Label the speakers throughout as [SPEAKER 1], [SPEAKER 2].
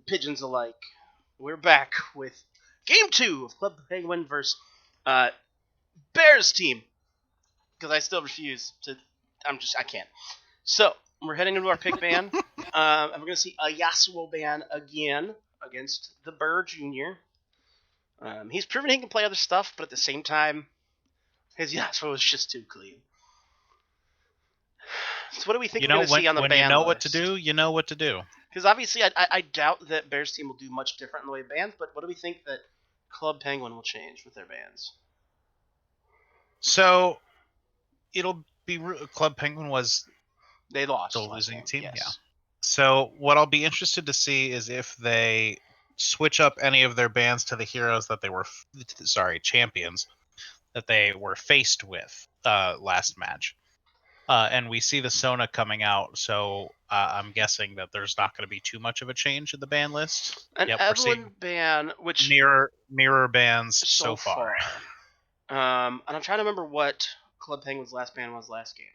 [SPEAKER 1] pigeons alike. We're back with Game 2 of Club Penguin versus Bears team. Because I still refuse to... I can't. So, we're heading into our pick ban. And we're going to see a Yasuo ban again against the Burr Jr. He's proven he can play other stuff, but at the same time, his Yasuo is just too clean. So what do we think we're going to see on the ban list?
[SPEAKER 2] When you know what to do, you know what to do.
[SPEAKER 1] Because obviously, I doubt that Bears team will do much different in the way of bans, but what do we think that Club Penguin will change with their bans?
[SPEAKER 2] So, it'll be... Club Penguin was...
[SPEAKER 1] They lost.
[SPEAKER 2] The losing team?
[SPEAKER 1] Yes.
[SPEAKER 2] Yeah. So, what I'll be interested to see is if they switch up any of their bans to the heroes that they were... champions that they were faced with last match. And we see the Sona coming out, so I'm guessing that there's not going to be too much of a change in the ban list.
[SPEAKER 1] An Evelyn ban, which
[SPEAKER 2] mirror bans so far.
[SPEAKER 1] And I'm trying to remember what Club Penguin's last ban was last game.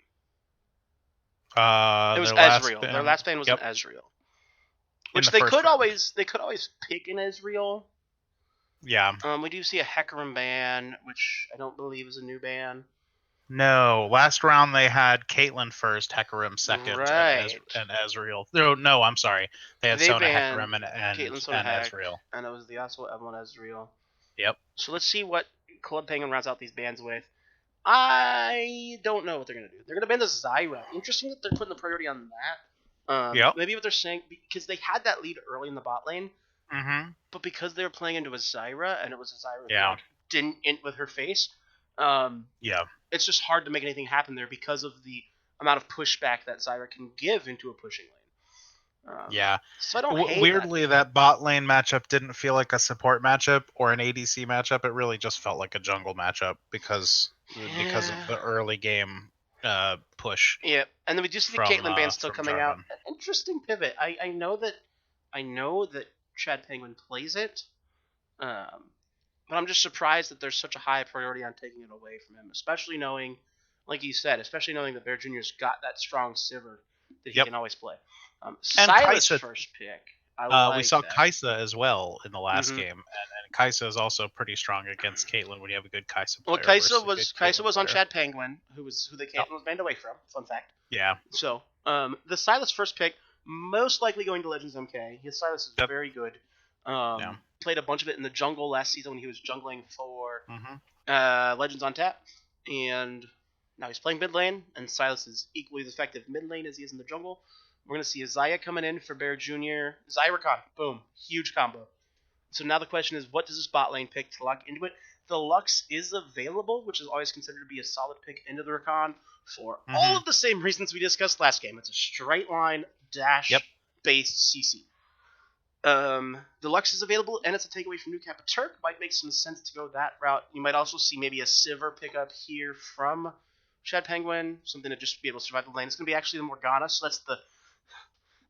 [SPEAKER 2] It
[SPEAKER 1] was Ezreal. Their last ban was an Ezreal, which they could always pick an Ezreal.
[SPEAKER 2] Yeah.
[SPEAKER 1] We do see a Hecarim ban, which I don't believe is a new ban.
[SPEAKER 2] No, last round they had Caitlyn first, Hecarim second,
[SPEAKER 1] right.
[SPEAKER 2] and Ezreal. No, I'm sorry. They had Sona, Hecarim, and Ezreal.
[SPEAKER 1] And it was the Yasuo, Evelyn, Ezreal.
[SPEAKER 2] Yep.
[SPEAKER 1] So let's see what Club Penguin rounds out these bans with. I don't know what they're going to do. They're going to ban the Zyra. Interesting that they're putting the priority on that.
[SPEAKER 2] Yep.
[SPEAKER 1] Maybe what they're saying, because they had that lead early in the bot lane, but because they were playing into a Zyra, and it was a Zyra who didn't int with her face, it's just hard to make anything happen there because of the amount of pushback that Zyra can give into a pushing lane. So I don't hate
[SPEAKER 2] Weirdly, that bot lane matchup didn't feel like a support matchup or an ADC matchup. It really just felt like a jungle matchup because of the early game push.
[SPEAKER 1] Yeah, and then we do see the Caitlyn ban still coming out. An interesting pivot. I know that Chad Penguin plays it, but I'm just surprised that there's such a high priority on taking it away from him, especially knowing, like you said, that Bear Jr.'s got that strong Sivir that he can always play. Sylas first pick.
[SPEAKER 2] We saw Kai'Sa as well in the last game, and Kai'Sa is also pretty strong against Caitlyn when you have a good Kai'Sa player.
[SPEAKER 1] Well, Kai'Sa was on Chad Penguin, who the Caitlyn was banned away from. Fun fact.
[SPEAKER 2] Yeah.
[SPEAKER 1] So, the Sylas first pick, most likely going to Legends MK. His Sylas is very good. Played a bunch of it in the jungle last season when he was jungling for Legends on tap, and now he's playing mid lane, and Sylas is equally as effective mid lane as he is in the jungle. We're going to see a Xayah coming in for Bear Jr. Zyrakan. Boom. Huge combo. So now the question is, what does this bot lane pick to lock into it? The Lux is available, which is always considered to be a solid pick into the Rakan for all of the same reasons we discussed last game. It's a straight line dash-based CC. The Lux is available, and it's a takeaway from New Kappa Turk. Might make some sense to go that route. You might also see maybe a Sivir pickup here from Chad Penguin, something to just be able to survive the lane. It's going to be actually the Morgana, so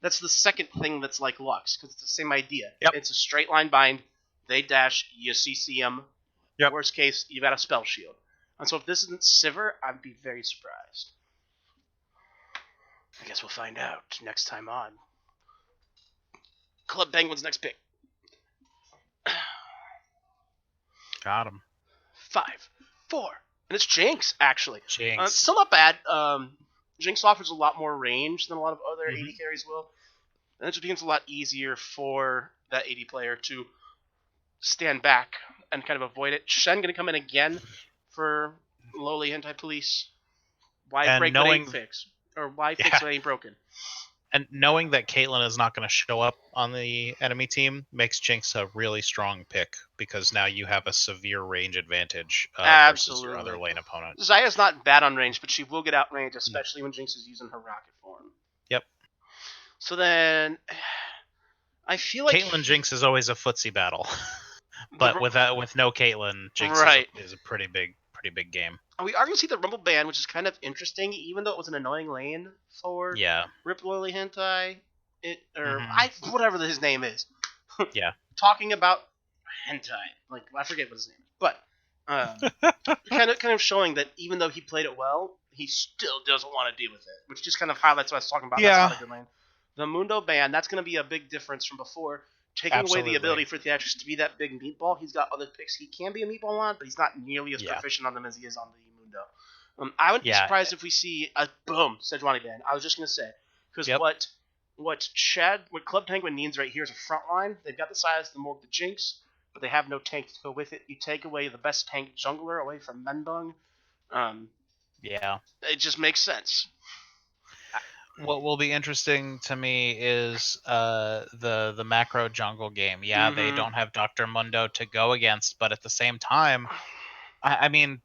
[SPEAKER 1] that's the second thing that's like Lux, because it's the same idea. It's a straight line bind, they dash, you CC them. Worst case, you got a spell shield. And so if this isn't Sivir, I'd be very surprised. I guess we'll find out next time on Club Penguin's next pick.
[SPEAKER 2] Got him.
[SPEAKER 1] 5, 4. And it's Jinx, actually.
[SPEAKER 2] Jinx.
[SPEAKER 1] Still not bad. Jinx offers a lot more range than a lot of other AD carries will. And it just becomes a lot easier for that AD player to stand back and kind of avoid it. Shen going to come in again for lowly anti-police. Why break what ain't fix? Or why fix what ain't broken?
[SPEAKER 2] And knowing that Caitlyn is not going to show up on the enemy team makes Jinx a really strong pick, because now you have a severe range advantage versus your other lane opponent.
[SPEAKER 1] Xayah's not bad on range, but she will get out range, especially when Jinx is using her rocket form.
[SPEAKER 2] Yep.
[SPEAKER 1] So then, I feel like
[SPEAKER 2] Caitlyn Jinx is always a footsie battle, but with no Caitlyn, Jinx is a pretty big game.
[SPEAKER 1] We are going to see the Rumble ban, which is kind of interesting, even though it was an annoying lane for Rip Lily Hentai, whatever his name is. Talking about hentai, like I forget what his name is, but kind of showing that even though he played it well, he still doesn't want to deal with it, which just kind of highlights what I was talking about. That's not a good lane. the Mundo ban, that's going to be a big difference from before. Taking away the ability for Theatrix to be that big meatball, he's got other picks he can be a meatball on, but he's not nearly as proficient on them as he is on the Mundo. I wouldn't be surprised if we see a boom Sejuani ban. I was just going to say, because what Club Penguin needs right here is a front line. They've got the Sylas, the Morg, the Jinx, but they have no tank to go with it. You take away the best tank jungler away from Menbung. It just makes sense.
[SPEAKER 2] What will be interesting to me is the macro jungle game. Yeah, they don't have Dr. Mundo to go against, but at the same time, I mean,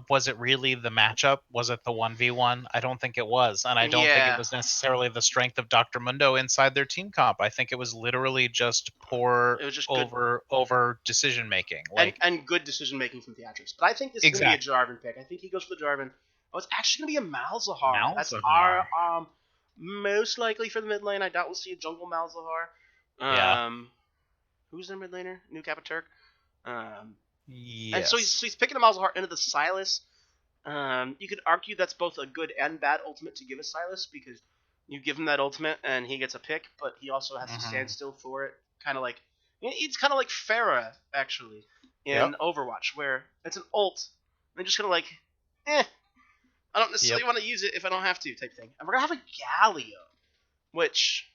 [SPEAKER 2] was it really the matchup? Was it the 1v1? I don't think it was, and I don't think it was necessarily the strength of Dr. Mundo inside their team comp. I think it was literally just poor over decision making,
[SPEAKER 1] and good decision making from Theatrix. But I think this is going to be a Jarvan pick. I think he goes for the Jarvan. Oh, it's actually going to be a Malzahar. That's our most likely for the mid lane. I doubt we'll see a jungle Malzahar. Who's their mid laner? New Kappa Turk.
[SPEAKER 2] Yes.
[SPEAKER 1] And so he's picking a Malzahar into the Sylas. You could argue that's both a good and bad ultimate to give a Sylas, because you give him that ultimate and he gets a pick, but he also has to stand still for it. It's kind of like Pharah, actually, in Overwatch, where it's an ult. And just kind of I don't necessarily want to use it if I don't have to, type thing. And we're going to have a Galio, which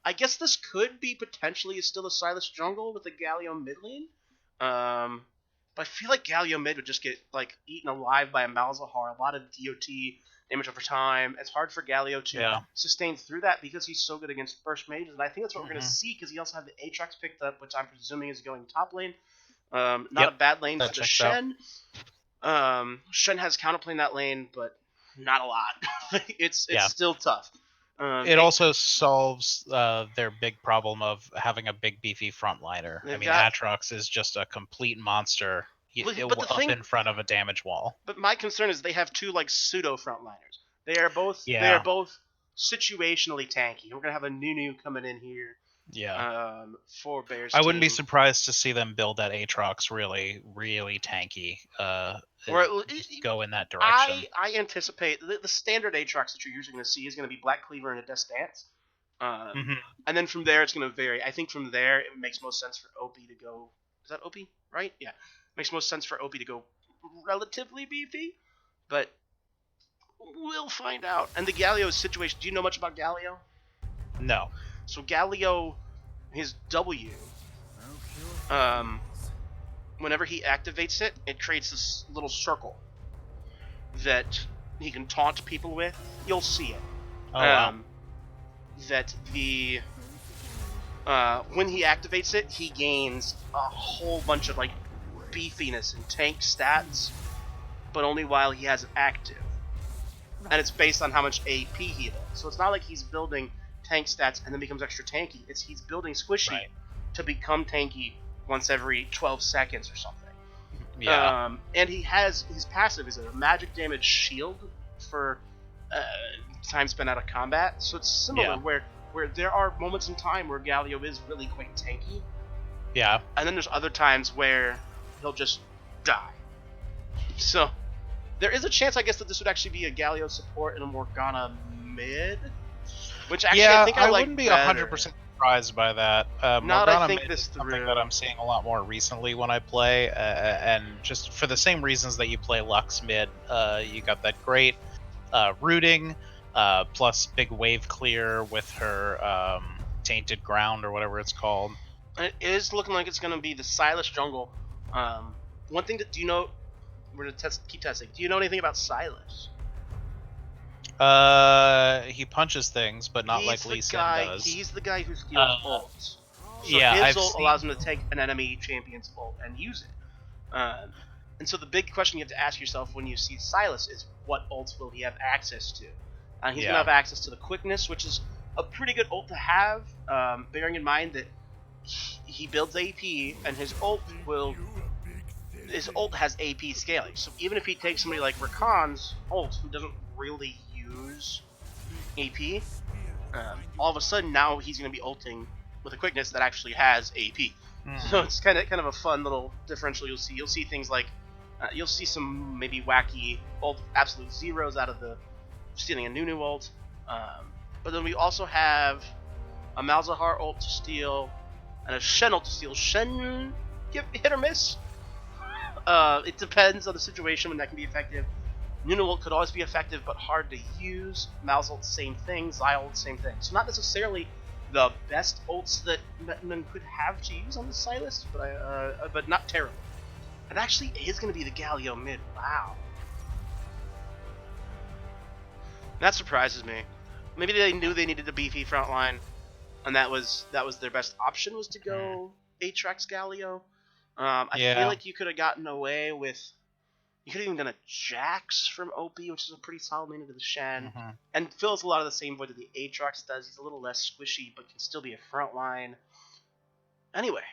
[SPEAKER 1] I guess this could be potentially still a Sylas jungle with a Galio mid lane. But I feel like Galio mid would just get eaten alive by a Malzahar. A lot of DOT damage over time. It's hard for Galio to sustain through that because he's so good against burst mages. And I think that's what we're going to see, because he also had the Aatrox picked up, which I'm presuming is going top lane. Not a bad lane for the Shen. Shen has counterplay in that lane, but not a lot. It's still tough.
[SPEAKER 2] It also solves their big problem of having a big beefy frontliner. I mean, Aatrox is just a complete monster in front of a damage wall.
[SPEAKER 1] But my concern is they have two pseudo frontliners. They are both situationally tanky. We're gonna have a Nunu coming in here. For Bears.
[SPEAKER 2] I wouldn't be surprised to see them build that Aatrox really, really tanky. Or go in that direction.
[SPEAKER 1] I anticipate the standard Aatrox that you're usually going to see is going to be Black Cleaver and a Death Dance. And then from there it's going to vary. I think from there it makes most sense for OP to go. Is that OP? Right? Yeah. Makes most sense for OP to go relatively beefy, but we'll find out. And the Galio situation. Do you know much about Galio?
[SPEAKER 2] No.
[SPEAKER 1] So Galio, his W, whenever he activates it, it creates this little circle that he can taunt people with. You'll see it. That when he activates it, he gains a whole bunch of beefiness and tank stats, but only while he has it active. And it's based on how much AP he does. So it's not like he's building tank stats and then becomes extra tanky. He's building squishy to become tanky once every 12 seconds or something. And he has his passive is a magic damage shield for time spent out of combat. So it's similar where there are moments in time where Galio is really quite tanky.
[SPEAKER 2] Yeah.
[SPEAKER 1] And then there's other times where he'll just die. So there is a chance, I guess, that this would actually be a Galio support and a Morgana mid. Which actually I think I
[SPEAKER 2] wouldn't be 100% surprised by that.
[SPEAKER 1] Now that I think this
[SPEAKER 2] is something that I'm seeing a lot more recently when I play, and just for the same reasons that you play Lux mid, you got that great rooting, plus big wave clear with her Tainted Ground or whatever it's called.
[SPEAKER 1] It is looking like it's going to be the Sylas jungle. One thing that, do you know, we're going to keep testing, do you know anything about Sylas?
[SPEAKER 2] He punches things, but not like Lee Sin does.
[SPEAKER 1] He's the guy who steals ults. So his ult allows him to take an enemy champion's ult and use it. And so the big question you have to ask yourself when you see Sylas is, what ults will he have access to? He's going to have access to the quickness, which is a pretty good ult to have, bearing in mind that he builds AP, and his ult has AP scaling. So even if he takes somebody like Rakan's ult, who doesn't really use AP, all of a sudden now he's going to be ulting with a quickness that actually has AP. So it's kind of a fun little differential. You'll see things like you'll see some maybe wacky ult absolute zeros out of the stealing a Nunu ult, but then we also have a Malzahar ult to steal and a Shen ult to steal. Shen, hit or miss. It depends on the situation when that can be effective. Nunu ult could always be effective, but hard to use. Mal's ult, same thing. Zai ult, same thing. So not necessarily the best ults that Mettamin could have to use on the Sylas, but not terrible. It actually is going to be the Galio mid. Wow. That surprises me. Maybe they knew they needed a beefy front line, and that was their best option, was to go Aatrox Galio. I feel like you could have gotten away with... You could have even done a Jax from OP, which is a pretty solid main into the Shen, and fills a lot of the same void that the Aatrox does. He's a little less squishy, but can still be a front line. Anyway,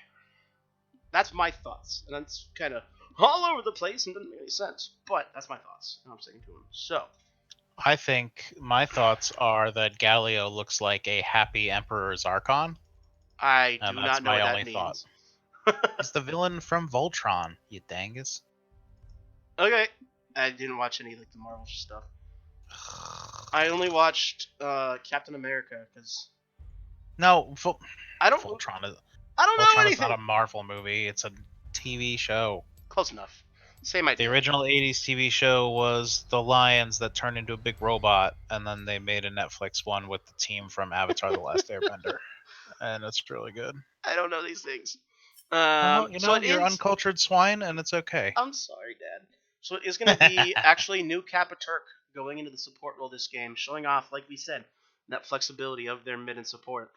[SPEAKER 1] that's my thoughts, and that's kind of all over the place and doesn't make any sense, but that's my thoughts, and I'm sticking to them. So,
[SPEAKER 2] I think my thoughts are that Galio looks like a happy Emperor's Archon.
[SPEAKER 1] I do not know what that means.
[SPEAKER 2] He's the villain from Voltron, you dangus.
[SPEAKER 1] Okay. I didn't watch any like the Marvel stuff. I only watched Captain America because...
[SPEAKER 2] No,
[SPEAKER 1] Voltron is...
[SPEAKER 2] I don't know
[SPEAKER 1] Voltron anything.
[SPEAKER 2] It's not a Marvel movie. It's a TV show.
[SPEAKER 1] Close enough. Same idea.
[SPEAKER 2] The original 80s TV show was the lions that turned into a big robot, and then they made a Netflix one with the team from Avatar: The Last Airbender, and it's really good.
[SPEAKER 1] I don't know these things.
[SPEAKER 2] Well, you're uncultured swine, and it's okay.
[SPEAKER 1] I'm sorry, Dad. So it is going to be actually new Kappa Turk going into the support role this game, showing off, like we said, that flexibility of their mid and support.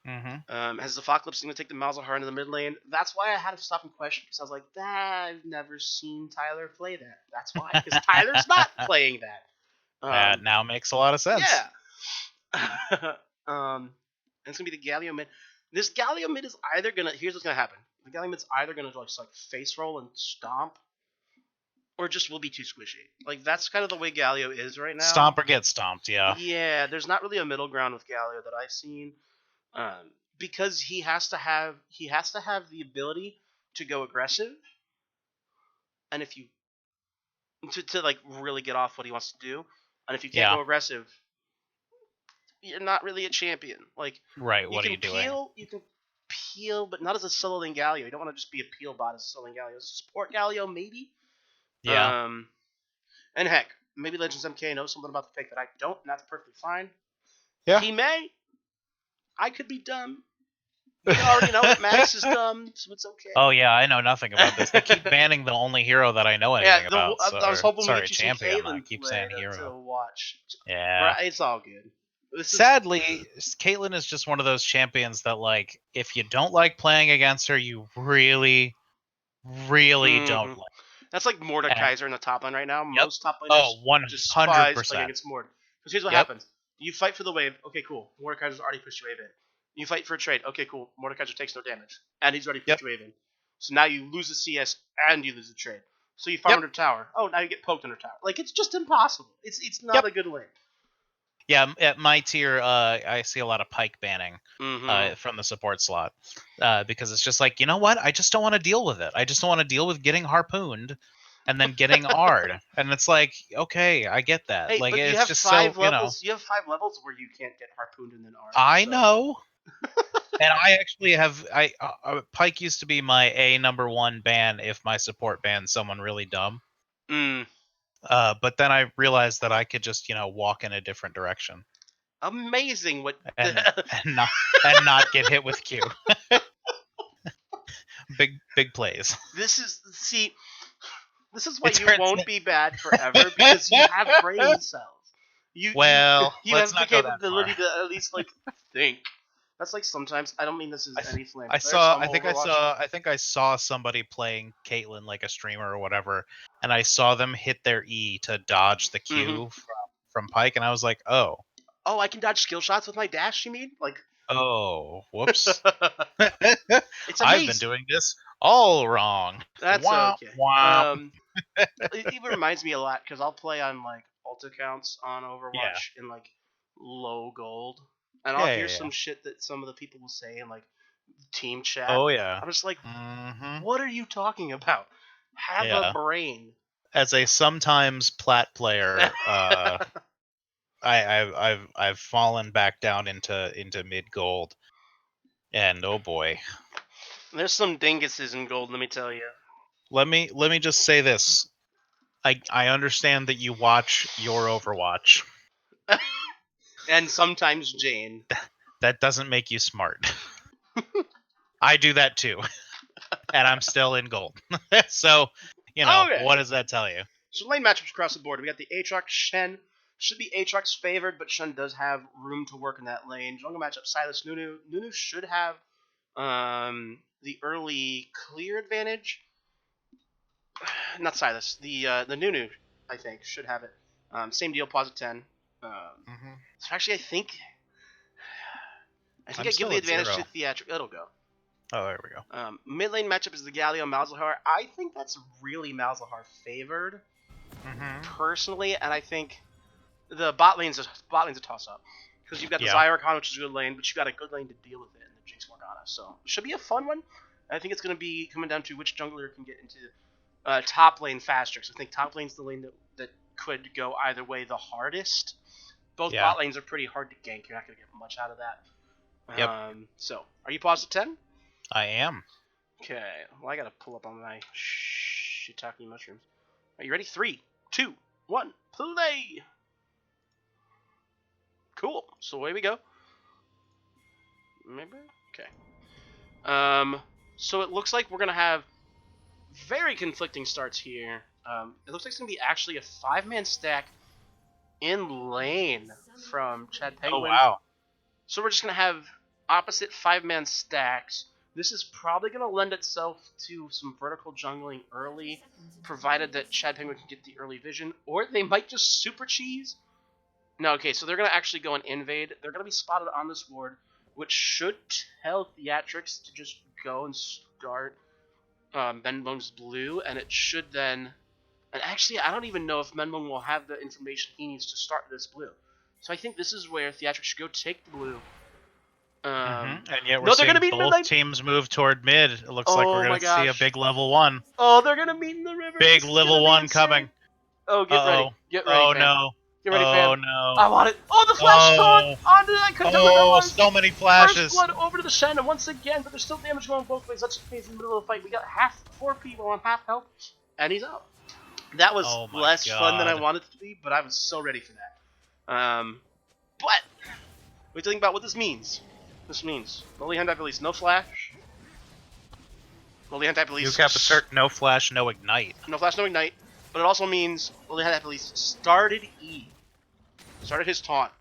[SPEAKER 1] Has the Apocalypse going to take the Malzahar into the mid lane? That's why I had to stop and question, because I was like, I've never seen Tyler play that. That's why, because Tyler's not playing that.
[SPEAKER 2] That now makes a lot of sense.
[SPEAKER 1] Yeah. And it's going to be the Galio mid. This Galio mid is either going to... Here's what's going to happen. The Galio mid's either going to just like face roll and stomp, or just will be too squishy. Like, that's kind of the way Galio is right now.
[SPEAKER 2] Stomp or get stomped, yeah.
[SPEAKER 1] Yeah, there's not really a middle ground with Galio that I've seen. Because he has to have the ability to go aggressive, and if you to like really get off what he wants to do, and if you can't go aggressive, you're not really a champion. Like,
[SPEAKER 2] right, what are you doing?
[SPEAKER 1] You can peel, but not as a solo lane Galio. You don't want to just be a peel bot as a solo lane Galio. As a support Galio, maybe.
[SPEAKER 2] Yeah.
[SPEAKER 1] And heck, maybe Legends MK knows something about the pick that I don't, and that's perfectly fine.
[SPEAKER 2] Yeah.
[SPEAKER 1] He may. I could be dumb. You already know that Max is dumb, so it's okay.
[SPEAKER 2] Oh yeah, I know nothing about this. They keep banning the only hero that I know anything about.
[SPEAKER 1] I was hoping we
[SPEAKER 2] champion. I keep saying hero.
[SPEAKER 1] To watch.
[SPEAKER 2] Yeah.
[SPEAKER 1] Right, it's all good.
[SPEAKER 2] Sadly, Caitlyn is just one of those champions that, like, if you don't like playing against her, you really, really don't like.
[SPEAKER 1] That's like Mordekaiser in the top lane right now. Most top laners despise playing against Mord. Because here's what happens. You fight for the wave. Okay, cool. Mordekaiser's already pushed your wave in. You fight for a trade. Okay, cool. Mordekaiser takes no damage. And he's already pushed your wave in. So now you lose the CS and you lose the trade. So you farm under tower. Oh, now you get poked under tower. Like, it's just impossible. It's not a good lane.
[SPEAKER 2] Yeah, at my tier, I see a lot of Pyke banning from the support slot. Because it's just like, you know what? I just don't want to deal with it. I just don't want to deal with getting harpooned and then getting Ard. And it's like, okay, I get that.
[SPEAKER 1] Hey,
[SPEAKER 2] like,
[SPEAKER 1] but
[SPEAKER 2] it's
[SPEAKER 1] you have
[SPEAKER 2] just
[SPEAKER 1] 5 levels. You have 5 levels where you can't get harpooned and then Ard.
[SPEAKER 2] I know. And I actually have... Pyke used to be my #1 ban if my support banned someone really dumb. But then I realized that I could just, walk in a different direction.
[SPEAKER 1] Amazing what
[SPEAKER 2] and not get hit with Q. big plays.
[SPEAKER 1] This is why you won't be bad forever, because you have brain cells. You have the capability to at least like think. That's like sometimes. I don't mean this is any flame.
[SPEAKER 2] I think I saw somebody playing Caitlyn, like a streamer or whatever, and I saw them hit their E to dodge the Q from Pyke, and I was like, oh.
[SPEAKER 1] Oh, I can dodge skill shots with my dash, you mean? Like.
[SPEAKER 2] Oh, whoops.
[SPEAKER 1] It's amazing.
[SPEAKER 2] I've been doing this all wrong.
[SPEAKER 1] That's okay. It even reminds me a lot, because I'll play on like ult accounts on Overwatch in like low gold. And I'll hear some shit that some of the people will say in like team chat.
[SPEAKER 2] Oh yeah.
[SPEAKER 1] I'm just like, what are you talking about? Have a brain.
[SPEAKER 2] As a sometimes plat player, I've fallen back down into mid gold, and oh boy,
[SPEAKER 1] there's some dinguses in gold. Let me tell you.
[SPEAKER 2] Let me just say this. I understand that you watch your Overwatch.
[SPEAKER 1] And sometimes Jane.
[SPEAKER 2] That doesn't make you smart. I do that too, and I'm still in gold. So,
[SPEAKER 1] Okay.
[SPEAKER 2] what does that tell you?
[SPEAKER 1] So lane matchups across the board. We got the Aatrox Shen. Should be Aatrox favored, but Shen does have room to work in that lane. Jungle matchup Sylas Nunu. Nunu should have the early clear advantage. Not Sylas. The Nunu, I think, should have it. Same deal, Posit 10. So actually, I think I give the advantage
[SPEAKER 2] 0.
[SPEAKER 1] to Theatric. It'll go.
[SPEAKER 2] Oh, there we go.
[SPEAKER 1] Mid lane matchup is the Galio Malzahar. I think that's really Malzahar favored, personally, and I think the bot lane's a toss up because you've got the Zyarkon, which is a good lane, but you got a good lane to deal with it in the Jinx Morgana. So it should be a fun one. I think it's going to be coming down to which jungler can get into top lane faster. Because I think top lane's the lane that could go either way the hardest. Both bot lanes are pretty hard to gank. You're not going to get much out of that.
[SPEAKER 2] Yep.
[SPEAKER 1] So, are you paused at 10?
[SPEAKER 2] I am.
[SPEAKER 1] Okay. Well, I got to pull up on my shiitake mushrooms. Are you ready? 3, 2, 1, play! Cool. So away we go. Maybe? Okay. So it looks like we're going to have very conflicting starts here. It looks like it's going to be actually a 5-man stack in lane from Chad Penguin.
[SPEAKER 2] Oh, wow.
[SPEAKER 1] So we're just going to have opposite 5-man stacks. This is probably going to lend itself to some vertical jungling early, provided that Chad Penguin can get the early vision, or they might just super cheese. No, okay, so they're going to actually go and invade. They're going to be spotted on this ward, which should tell Theatrix to just go and start Menbong's blue, and it should then... And actually, I don't even know if Menbong will have the information he needs to start this blue. So I think this is where Theatrix should go take the blue.
[SPEAKER 2] And yet we're seeing both teams move toward mid. It looks like we're going to see a big level 1.
[SPEAKER 1] Oh, they're going to meet in the river.
[SPEAKER 2] Big level 1 coming.
[SPEAKER 1] Oh, get ready. Get ready,
[SPEAKER 2] Oh,
[SPEAKER 1] fam.
[SPEAKER 2] no.
[SPEAKER 1] Get ready, fam.
[SPEAKER 2] Oh, no.
[SPEAKER 1] I want it. Oh, the flash caught onto that. Couldn't tell what that was.
[SPEAKER 2] So many flashes.
[SPEAKER 1] First blood over to the Shen, and once again, but there's still damage going both ways. That's just in the middle of the fight. We got 4 people on half health, and he's out. That was less fun than I wanted it to be, but I was so ready for that. But we think about what this means. This means Lowly Hand Type Release, no flash. Lowly Hand Type Release.
[SPEAKER 2] You kept assert, no flash, no ignite.
[SPEAKER 1] No flash, no ignite. But it also means Lowly Hand Type Release started E. Started his taunt.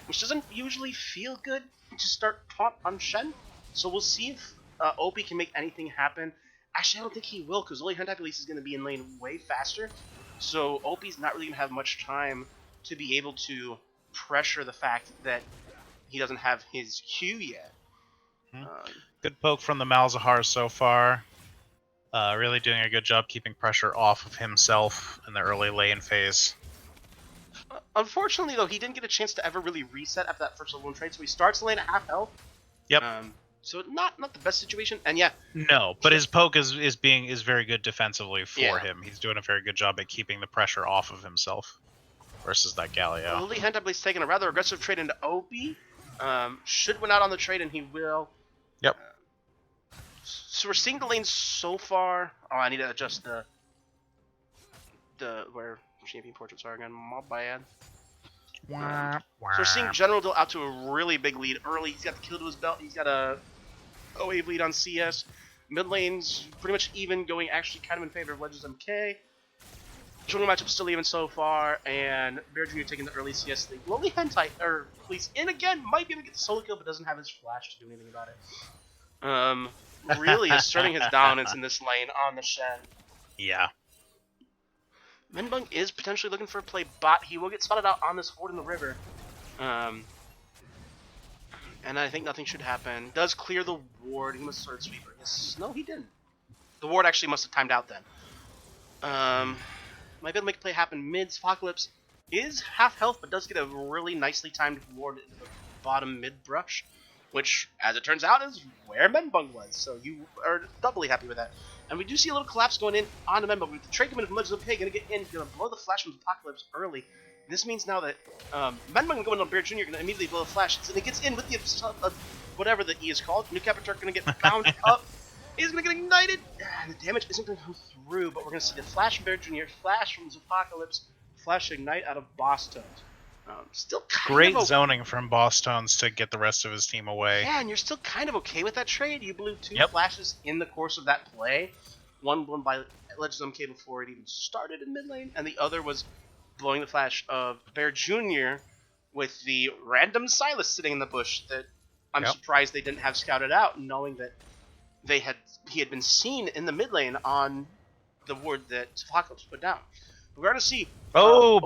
[SPEAKER 1] Which doesn't usually feel good to start taunt on Shen. So we'll see if Opie can make anything happen. Actually, I don't think he will, because Lowly Hand Type Release is going to be in lane way faster. So Opie's not really going to have much time to be able to pressure the fact that he doesn't have his Q yet.
[SPEAKER 2] Good poke from the Malzahar so far. Really doing a good job keeping pressure off of himself in the early lane phase.
[SPEAKER 1] Unfortunately, though, he didn't get a chance to ever really reset after that first level 1 trade, so he starts the lane at half health.
[SPEAKER 2] Yep.
[SPEAKER 1] So not the best situation, and yeah.
[SPEAKER 2] No, but his poke is very good defensively for him. He's doing a very good job at keeping the pressure off of himself versus that Galio.
[SPEAKER 1] Lily Hentable's taking a rather aggressive trade into Opie. Should win out on the trade, and he will.
[SPEAKER 2] Yep.
[SPEAKER 1] So we're seeing the lanes so far. Oh, I need to adjust the where champion portraits are again. My bad. So we're seeing General Dill out to a really big lead early. He's got the kill to his belt. He's got a wave lead on CS. Mid lane's pretty much even, going actually kind of in favor of Legends MK. Jungle matchup still even so far, and Bear Jr. taking the early CS lead. Lowly Hentai, or Police in again, might be able to get the solo kill, but doesn't have his flash to do anything about it. Really asserting his dominance in this lane on the Shen.
[SPEAKER 2] Yeah.
[SPEAKER 1] Menbong is potentially looking for a play bot. He will get spotted out on this fort in the river. And I think nothing should happen. Does clear the ward. He must Sword Sweeper. Yes. No, he didn't. The ward actually must have timed out then. Might be able to make a play happen. Mid's Apocalypse is half health, but does get a really nicely timed ward in the bottom mid brush, which, as it turns out, is where Menbong was. So you are doubly happy with that. And we do see a little collapse going in onto Menbong. With the trade coming from Legends of K, gonna get in, gonna blow the flash from Apocalypse early. This means now that Menbung going on Bear Jr. going to immediately blow the flash, and it gets in with the whatever the E is called. New Capiturk going to get bound up. He's going to get ignited. The damage isn't going to come through, but we're going to see the flash from Bear Jr., flash from Apocalypse, flash ignite out of Boss Tones. Still kind
[SPEAKER 2] great
[SPEAKER 1] of
[SPEAKER 2] zoning from Boss Tones to get the rest of his team away.
[SPEAKER 1] Yeah, and you're still kind of okay with that trade. You blew 2 flashes in the course of that play. One blown by Legends MK before it even started in mid lane, and the other was blowing the flash of Bear Jr. with the random Sylas sitting in the bush that I'm surprised they didn't have scouted out, knowing that he had been seen in the mid lane on the ward that Apocalypse put down. We're going to see...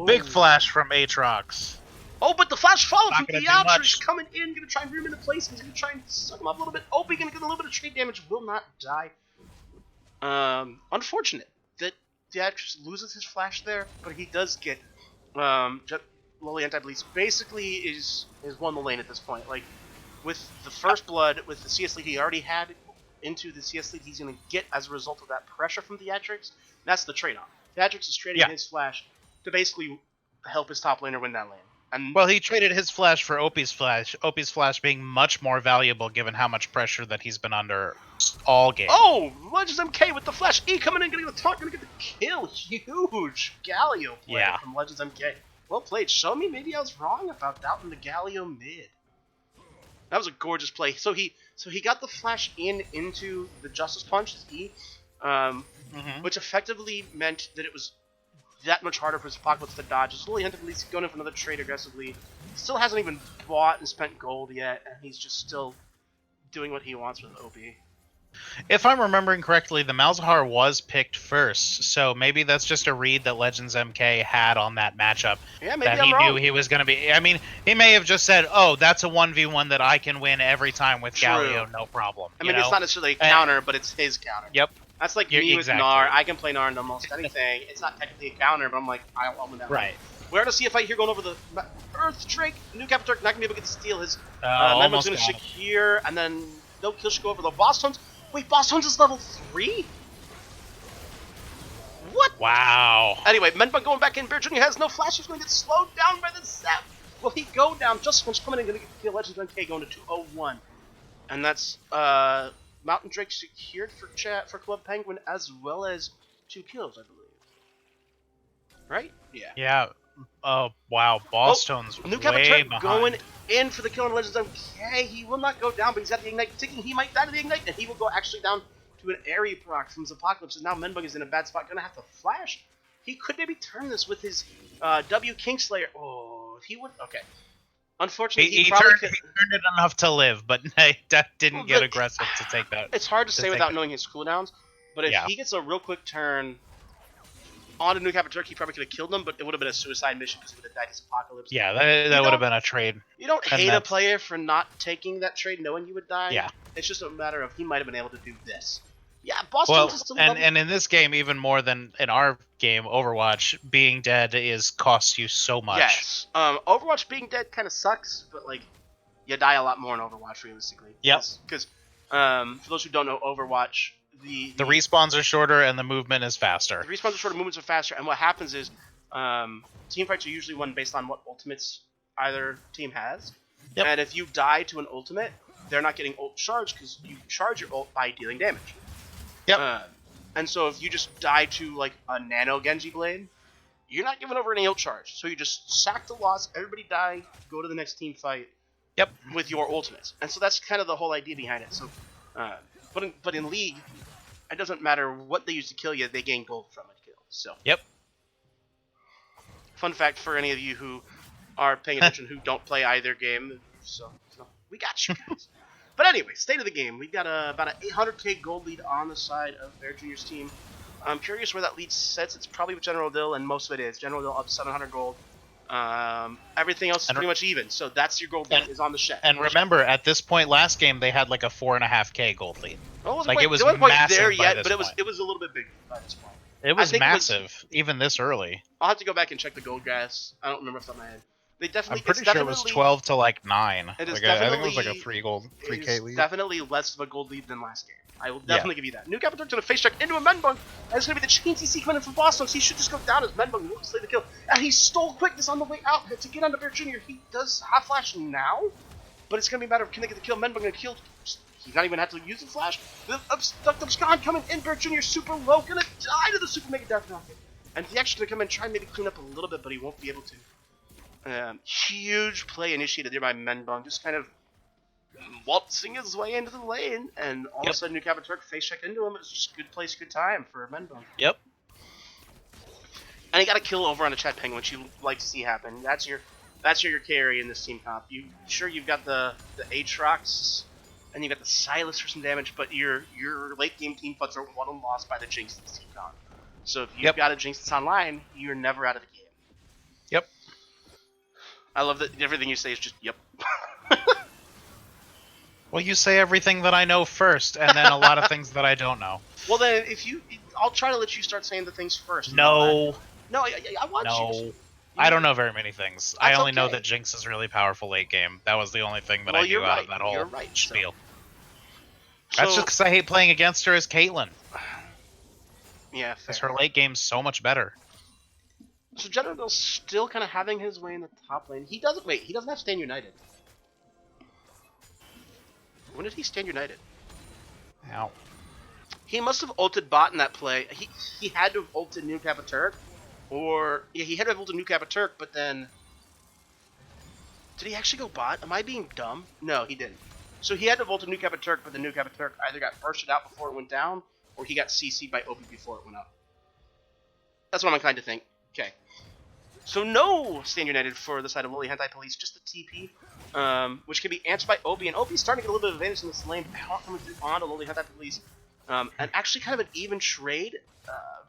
[SPEAKER 2] big flash from Aatrox.
[SPEAKER 1] Oh, but the flash follow from Theatrix coming in, going to try and room into place. He's going to try and suck him up a little bit. Opie going to get a little bit of trade damage, will not die. Unfortunate that Theatrix loses his flash there, but he does get Lowly Anti-Bleeds. Basically is won the lane at this point. Like, with the first blood, with the CS lead he already had into the CS lead he's going to get as a result of that pressure from Theatrix, that's the trade-off. Theatrix is trading his flash to basically help his top laner win that lane. And
[SPEAKER 2] well, he traded his flash for Opie's flash. Opie's flash being much more valuable given how much pressure that he's been under all game.
[SPEAKER 1] Oh, Legends MK with the flash. E coming in, getting the taunt, going to get the kill. Huge Galio play from Legends MK. Well played. Show me maybe I was wrong about that in the Galio mid. That was a gorgeous play. So he got the flash into the Justice Punch, his E, which effectively meant that it was that much harder for his Apocalypse to dodge. It's Lily Hunter least going in for another trade aggressively. Still hasn't even bought and spent gold yet, and he's just still doing what he wants with OP.
[SPEAKER 2] If I'm remembering correctly, the Malzahar was picked first, so maybe that's just a read that Legends MK had on that matchup.
[SPEAKER 1] Yeah, maybe
[SPEAKER 2] that
[SPEAKER 1] I'm
[SPEAKER 2] he
[SPEAKER 1] wrong.
[SPEAKER 2] knew he was going to be. I mean, he may have just said, "Oh, that's a 1v1 that I can win every time with Galio, no problem."
[SPEAKER 1] I mean, it's not necessarily a counter, but it's his counter.
[SPEAKER 2] Yep.
[SPEAKER 1] That's like me with Gnar. I can play Gnar into almost anything. It's not technically a counter, but I'm like, I'll win that.
[SPEAKER 2] Right.
[SPEAKER 1] We're going to see a fight here going over the Earth Drake. New Capiturk not going to be able to get to steal his.
[SPEAKER 2] Almost
[SPEAKER 1] going to secure, and then no kill should go over the Boss Tones. Wait, Boss Tones is level 3? What?
[SPEAKER 2] Wow.
[SPEAKER 1] Anyway, Menbug going back in. Bear Jr. has no flash. He's going to get slowed down by the Zap. Will he go down? Just Punch coming in, going to get the Legends 1K going to 201. And that's Mountain Drake secured for Club Penguin, as well as 2 kills, I believe. Right? Yeah.
[SPEAKER 2] Yeah. Oh, wow. Boss Tones
[SPEAKER 1] New
[SPEAKER 2] way
[SPEAKER 1] Capiturk
[SPEAKER 2] behind.
[SPEAKER 1] going in for the kill on Legends MK. He will not go down, but he's got the Ignite ticking. He might die to the Ignite, and he will go actually down to an Airy proc from Apocalypse. And now Menbug is in a bad spot, going to have to flash. He could maybe turn this with his W Kingslayer. Oh, if he would. Okay. Unfortunately, he probably
[SPEAKER 2] turned it enough to live, but that didn't get aggressive to take that.
[SPEAKER 1] It's hard to say without knowing his cooldowns, but if he gets a real quick turn on a New Capiturk, he probably could have killed him, but it would have been a suicide mission because he would have died his Apocalypse.
[SPEAKER 2] Yeah, that would have been a trade.
[SPEAKER 1] You don't hate a player for not taking that trade knowing you would die.
[SPEAKER 2] Yeah.
[SPEAKER 1] It's just a matter of he might have been able to do this. Yeah, Boston is still
[SPEAKER 2] and in this game, even more than in our game, Overwatch, being dead costs you so much.
[SPEAKER 1] Yes. Overwatch being dead kind of sucks, but like you die a lot more in Overwatch realistically.
[SPEAKER 2] Yep.
[SPEAKER 1] Because for those who don't know Overwatch, the
[SPEAKER 2] respawns are shorter and the movement is faster.
[SPEAKER 1] The respawns are shorter, movements are faster, and what happens is team fights are usually won based on what ultimates either team has. Yep. And if you die to an ultimate, they're not getting ult charged because you charge your ult by dealing damage.
[SPEAKER 2] Yep.
[SPEAKER 1] And so if you just die to like a Nano Genji Blade, you're not giving over any ult charge. So you just sack the loss, everybody die, go to the next team fight.
[SPEAKER 2] Yep.
[SPEAKER 1] With your ultimates. And so that's kind of the whole idea behind it. So, but in League, it doesn't matter what they use to kill you, they gain gold from a kill. So.
[SPEAKER 2] Yep.
[SPEAKER 1] Fun fact for any of you who are paying attention who don't play either game. So we got you guys. But anyway, state of the game. We've got about an 800k gold lead on the side of Bear Jr.'s team. I'm curious where that lead sits. It's probably with General Dill, and most of it is. General Dill up 700 gold. Everything else is pretty much even. So that's your gold lead is on the shed.
[SPEAKER 2] And remember, at this point last game, they had like a 4.5k gold lead.
[SPEAKER 1] Oh,
[SPEAKER 2] it was
[SPEAKER 1] massive
[SPEAKER 2] quite
[SPEAKER 1] there yet, but it was a little bit bigger by this point.
[SPEAKER 2] It was massive, even this early.
[SPEAKER 1] I'll have to go back and check the gold grass. I don't remember off the top of my head. They definitely.
[SPEAKER 2] I'm pretty sure it was 12 to like 9.
[SPEAKER 1] It is
[SPEAKER 2] like,
[SPEAKER 1] definitely,
[SPEAKER 2] I think it was like a 3K lead.
[SPEAKER 1] Definitely less of a gold lead than last game. I will definitely give you that. New Capital Turk's gonna face check into a Menbung, and it's gonna be the chain CC coming in from Boston, so he should just go down as Menbung will slay the kill. And he stole quickness on the way out to get onto Bear Jr. He does have flash now, but it's gonna be a matter of can they get the kill. Menbung gonna kill. He's not even have to use the flash. The Abscond coming in. Bear Jr. super low, gonna die to the super mega death rocket. And he's actually gonna come in and try and maybe clean up a little bit, but he won't be able to. Huge play initiated there by Menbung, just kind of waltzing his way into the lane, and all of a sudden New Capital Turk face checked into him. It's just good place, good time for Menbung.
[SPEAKER 2] Yep.
[SPEAKER 1] And he got a kill over on a Chad Penguin, which you like to see happen. That's your carry in this team comp. You've got the Aatrox, and you got the Silas for some damage, but your late game team fights are won and lost by the Jinx in this team comp. So if you've got a Jinx that's online, you're never out of the game.
[SPEAKER 2] Yep.
[SPEAKER 1] I love that everything you say is just yep.
[SPEAKER 2] Well, you say everything that I know first, and then a lot of things that I don't know.
[SPEAKER 1] Well, then I'll try to let you start saying the things first.
[SPEAKER 2] No.
[SPEAKER 1] No, I want you.
[SPEAKER 2] No. I don't know very many things. I only know that Jinx is really powerful late game. That was the only thing that I knew out of that whole spiel. That's just because I hate playing against her as Caitlyn.
[SPEAKER 1] Yeah, fair.
[SPEAKER 2] Because her late game's so much better.
[SPEAKER 1] So General's still kind of having his way in the top lane. He doesn't have Stand United. When did he Stand United?
[SPEAKER 2] Ow.
[SPEAKER 1] He must have ulted bot in that play. He had to have ulted New Kappa Turk. Or, yeah, he had to have ulted New Kappa Turk, but then... Did he actually go bot? Am I being dumb? No, he didn't. So he had to have ulted New Kappa Turk, but the New Kappa Turk either got bursted out before it went down, or he got CC'd by Obi before it went up. That's what I'm inclined to think. Okay. So no Stand United for the side of Lily Hentai Police, just the TP, which can be answered by Obi, and Obi's starting to get a little bit of advantage in this lane, power coming through onto Lily Hentai Police, and actually kind of an even trade,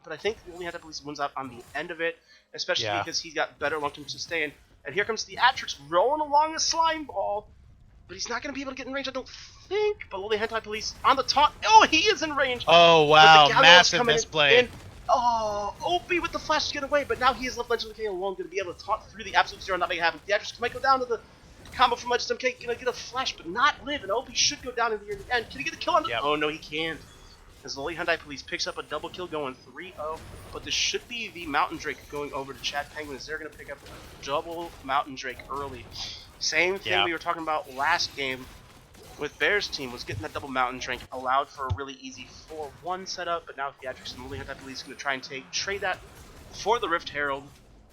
[SPEAKER 1] but I think Lily Hentai Police wins out on the end of it, especially because he's got better long-term sustain, and here comes the Aatrox rolling along a slime ball, but he's not going to be able to get in range, I don't think, but Lily Hentai Police on the taunt, oh, he is in range!
[SPEAKER 2] Oh, wow, massive misplay.
[SPEAKER 1] Oh, Opie with the flash to get away, but now he is left Legends MK alone, going to be able to taunt through the Absolute Zero and not make it happen. The Aatrox might go down to the combo from Legends MK, going to get a flash, but not live, and Opie should go down in the end. Can he get the kill on the... Oh, no, he can't. As the Lily Hyundai Police picks up a double kill going 3-0, but this should be the Mountain Drake going over to Chad Penguin, as they're going to pick up a double Mountain Drake early. Same thing we were talking about last game with Bear's team, was getting that double Mountain Drink allowed for a really easy 4-1 setup, but now Theatrix and Lily Hyundai Police are going to try and trade that for the Rift Herald,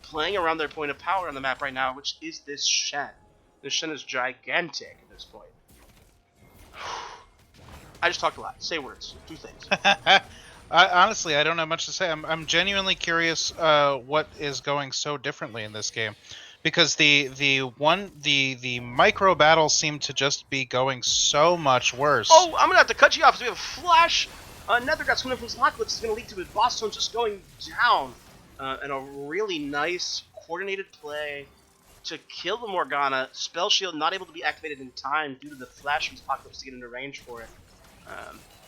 [SPEAKER 1] playing around their point of power on the map right now, which is this Shen. This Shen is gigantic at this point. I just talked a lot. Say words. Do things.
[SPEAKER 2] Honestly, I don't have much to say. I'm genuinely curious what is going so differently in this game, because the micro battles seem to just be going so much worse.
[SPEAKER 1] Oh, I'm gonna have to cut you off. So we have a flash. Nethergot's swimming from his Locklets is gonna lead to his Boss Zone just going down, and a really nice coordinated play to kill the Morgana. Spell Shield not able to be activated in time due to the flash from his Apocalypse to get into range for it.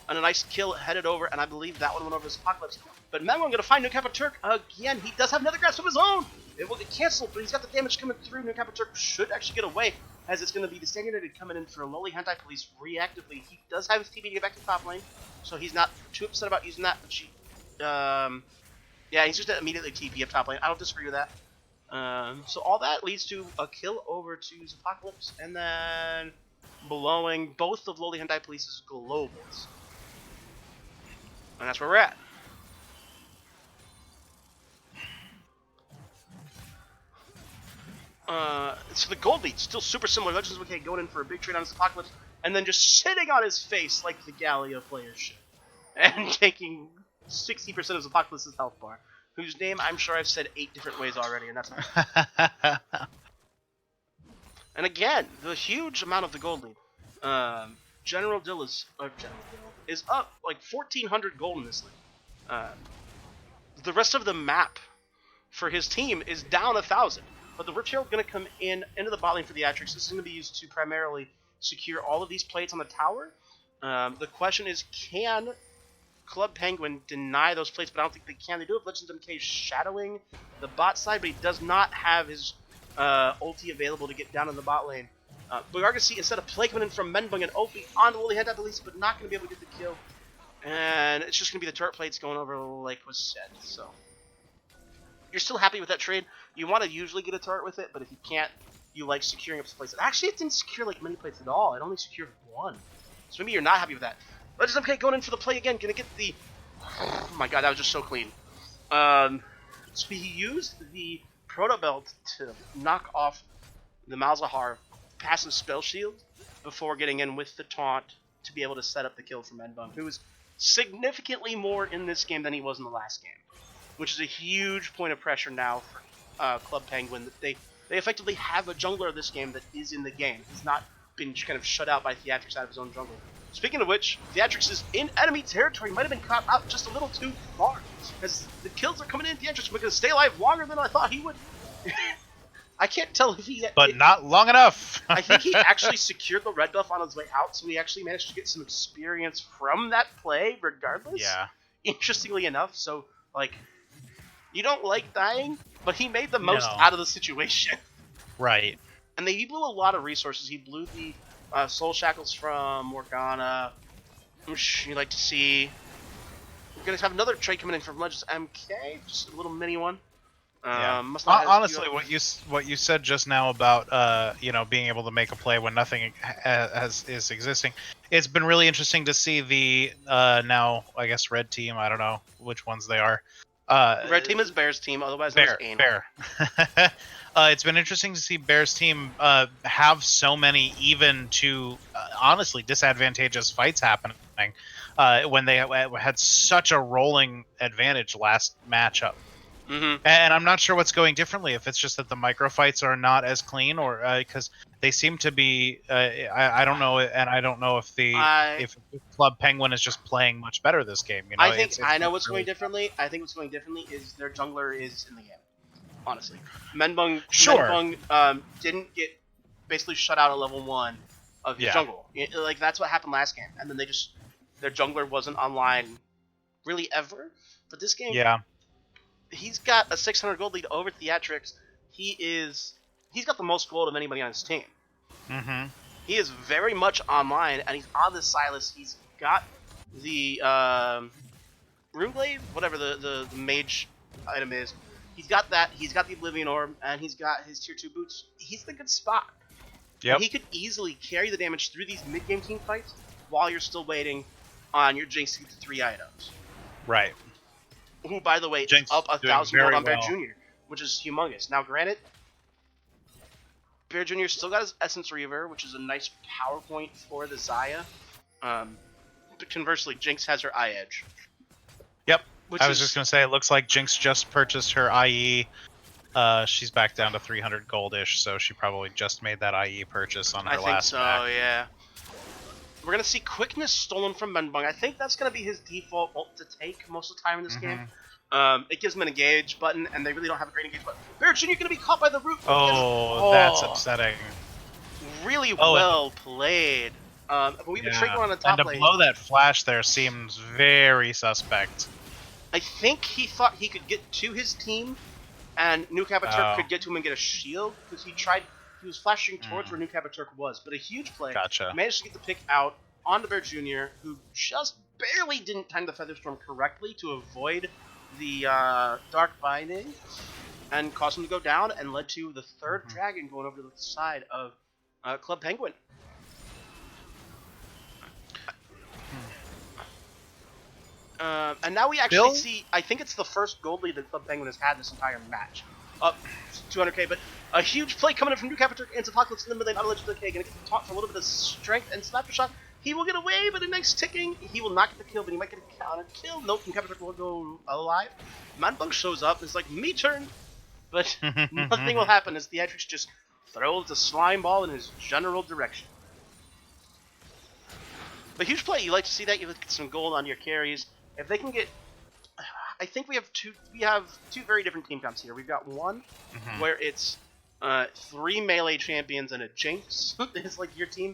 [SPEAKER 1] And a nice kill headed over, and I believe that one went over his Apocalypse. But Menbung going to find New Kappa Turk again. He does have another grasp of his own. It will get canceled, but he's got the damage coming through. New Kappa Turk should actually get away, as it's going to be the Stand United coming in for Loli Hentai Police reactively. He does have his TP to get back to the top lane, so he's not too upset about using that. But yeah, he's just going to immediately TP up top lane. I don't disagree with that. So all that leads to a kill over to Apocalypse, and then blowing both of Loli Hentai Police's globals. And that's where we're at. So the gold lead, still super similar. Legends of Decay going in for a big trade on his Apocalypse, and then just sitting on his face like the Galio players should. And taking 60% of his Apocalypse's health bar, whose name I'm sure I've said 8 different ways already, and that's not. And again, the huge amount of the gold lead. General Dill is up like 1,400 gold in this league. The rest of the map for his team is down 1,000. But the Rift Herald going to come into the bot lane for the Aatrox. This is going to be used to primarily secure all of these plates on the tower. The question is, can Club Penguin deny those plates? But I don't think they can. They do have Legends MK shadowing the bot side, but he does not have his ulti available to get down in the bot lane. But we're going to see, instead of play coming in from Menbung and Opie on the Woolly Head at the least, but not going to be able to get the kill. And it's just going to be the turret plates going over like was said. So you're still happy with that trade. You want to usually get a turret with it, but if you can't, you like securing up some plates. Actually, it didn't secure like many plates at all. It only secured one. So maybe you're not happy with that. Legends MK going in for the play again. Going to get the... Oh my god, that was just so clean. So he used the Proto Belt to knock off the Malzahar passive spell shield before getting in with the taunt to be able to set up the kill for Menbung, who was significantly more in this game than he was in the last game, which is a huge point of pressure now for Club Penguin. That they effectively have a jungler this game that is in the game. He's not been kind of shut out by Theatrix out of his own jungle. Speaking of which, Theatrix is in enemy territory. Might have been caught out just a little too far, as the kills are coming in. Theatrix is going to stay alive longer than I thought he would. I can't tell if he...
[SPEAKER 2] But not long enough!
[SPEAKER 1] I think he actually secured the red buff on his way out, so he actually managed to get some experience from that play, regardless.
[SPEAKER 2] Yeah.
[SPEAKER 1] Interestingly enough, so, like, you don't like dying, but he made the most out of the situation.
[SPEAKER 2] Right.
[SPEAKER 1] And he blew a lot of resources. He blew the Soul Shackles from Morgana, which you like to see. We're going to have another trade coming in from Legends MK, just a little mini one.
[SPEAKER 2] Yeah. Honestly, what you said just now about being able to make a play when nothing is existing, it's been really interesting to see the now I guess red team. I don't know which ones they are.
[SPEAKER 1] Red team is Bear's team, otherwise known as Anal.
[SPEAKER 2] Bear. It's been interesting to see Bear's team have so many even to honestly disadvantageous fights happening when they had such a rolling advantage last matchup.
[SPEAKER 1] Mm-hmm.
[SPEAKER 2] And I'm not sure what's going differently. If it's just that the micro fights are not as clean, or because they seem to be, I don't know, and I don't know if Club Penguin is just playing much better this game. You know,
[SPEAKER 1] I think I know what's going differently. I think what's going differently is their jungler is in the game. Honestly, Menbung didn't get basically shut out at level 1 of his jungle. Like that's what happened last game, and then their jungler wasn't online really ever. But this game, he's got a 600 gold lead over Theatrix. He's got the most gold of anybody on his team.
[SPEAKER 2] Mm-hmm.
[SPEAKER 1] He is very much online, and he's on the Sylas. He's got the Runeglaive, whatever the mage item is. He's got that. He's got the Oblivion Orb, and he's got his tier 2 boots. He's in a good spot.
[SPEAKER 2] Yep.
[SPEAKER 1] And he could easily carry the damage through these mid-game team fights while you're still waiting on your Jinx to get the 3 items.
[SPEAKER 2] Right.
[SPEAKER 1] Who, by the way,
[SPEAKER 2] Jinx
[SPEAKER 1] up 1,000 gold on Bear
[SPEAKER 2] well.
[SPEAKER 1] Jr., which is humongous. Now, granted, Bear Jr. still got his Essence Reaver, which is a nice power point for the Xayah. But conversely, Jinx has her Eye Edge.
[SPEAKER 2] Yep. I was just going to say, it looks like Jinx just purchased her IE. She's back down to 300 gold-ish, so she probably just made that IE purchase on her last pack.
[SPEAKER 1] I think so, yeah. We're going to see Quickness stolen from Menbung. I think that's going to be his default ult to take most of the time in this game. It gives him an engage button, and they really don't have a great engage button. Bear Jr. going to be caught by the root.
[SPEAKER 2] That's upsetting.
[SPEAKER 1] Really well played. But we have a trigger on the top lane.
[SPEAKER 2] And to blow that flash there seems very suspect.
[SPEAKER 1] I think he thought he could get to his team, and New Capaturk could get to him and get a shield, because he was flashing towards where New Capaturk was. But a huge play.
[SPEAKER 2] Gotcha.
[SPEAKER 1] Managed to get the pick out onto Bear Jr., who just barely didn't time the Featherstorm correctly to avoid the Dark Binding, and caused him to go down, and led to the third dragon going over to the side of Club Penguin. And now we actually see, I think it's the first gold lead that Club Penguin has had this entire match. Up 200k, but a huge play coming in from New Capaturk into Apocalypse in the middle lane, Legend of the K, gonna get the taunt for a little bit of strength and Sniper Shot. He will get away, but a nice ticking. He will not get the kill, but he might get a counter kill. Nope, New Capaturk will go alive. Menbung shows up, it's like, me turn. But nothing will happen as Theatrix just throws the slime ball in his general direction. But huge play, you like to see that, you get some gold on your carries. If they can get, I think we have two very different team comps here. We've got one where it's 3 melee champions and a Jinx is like your team,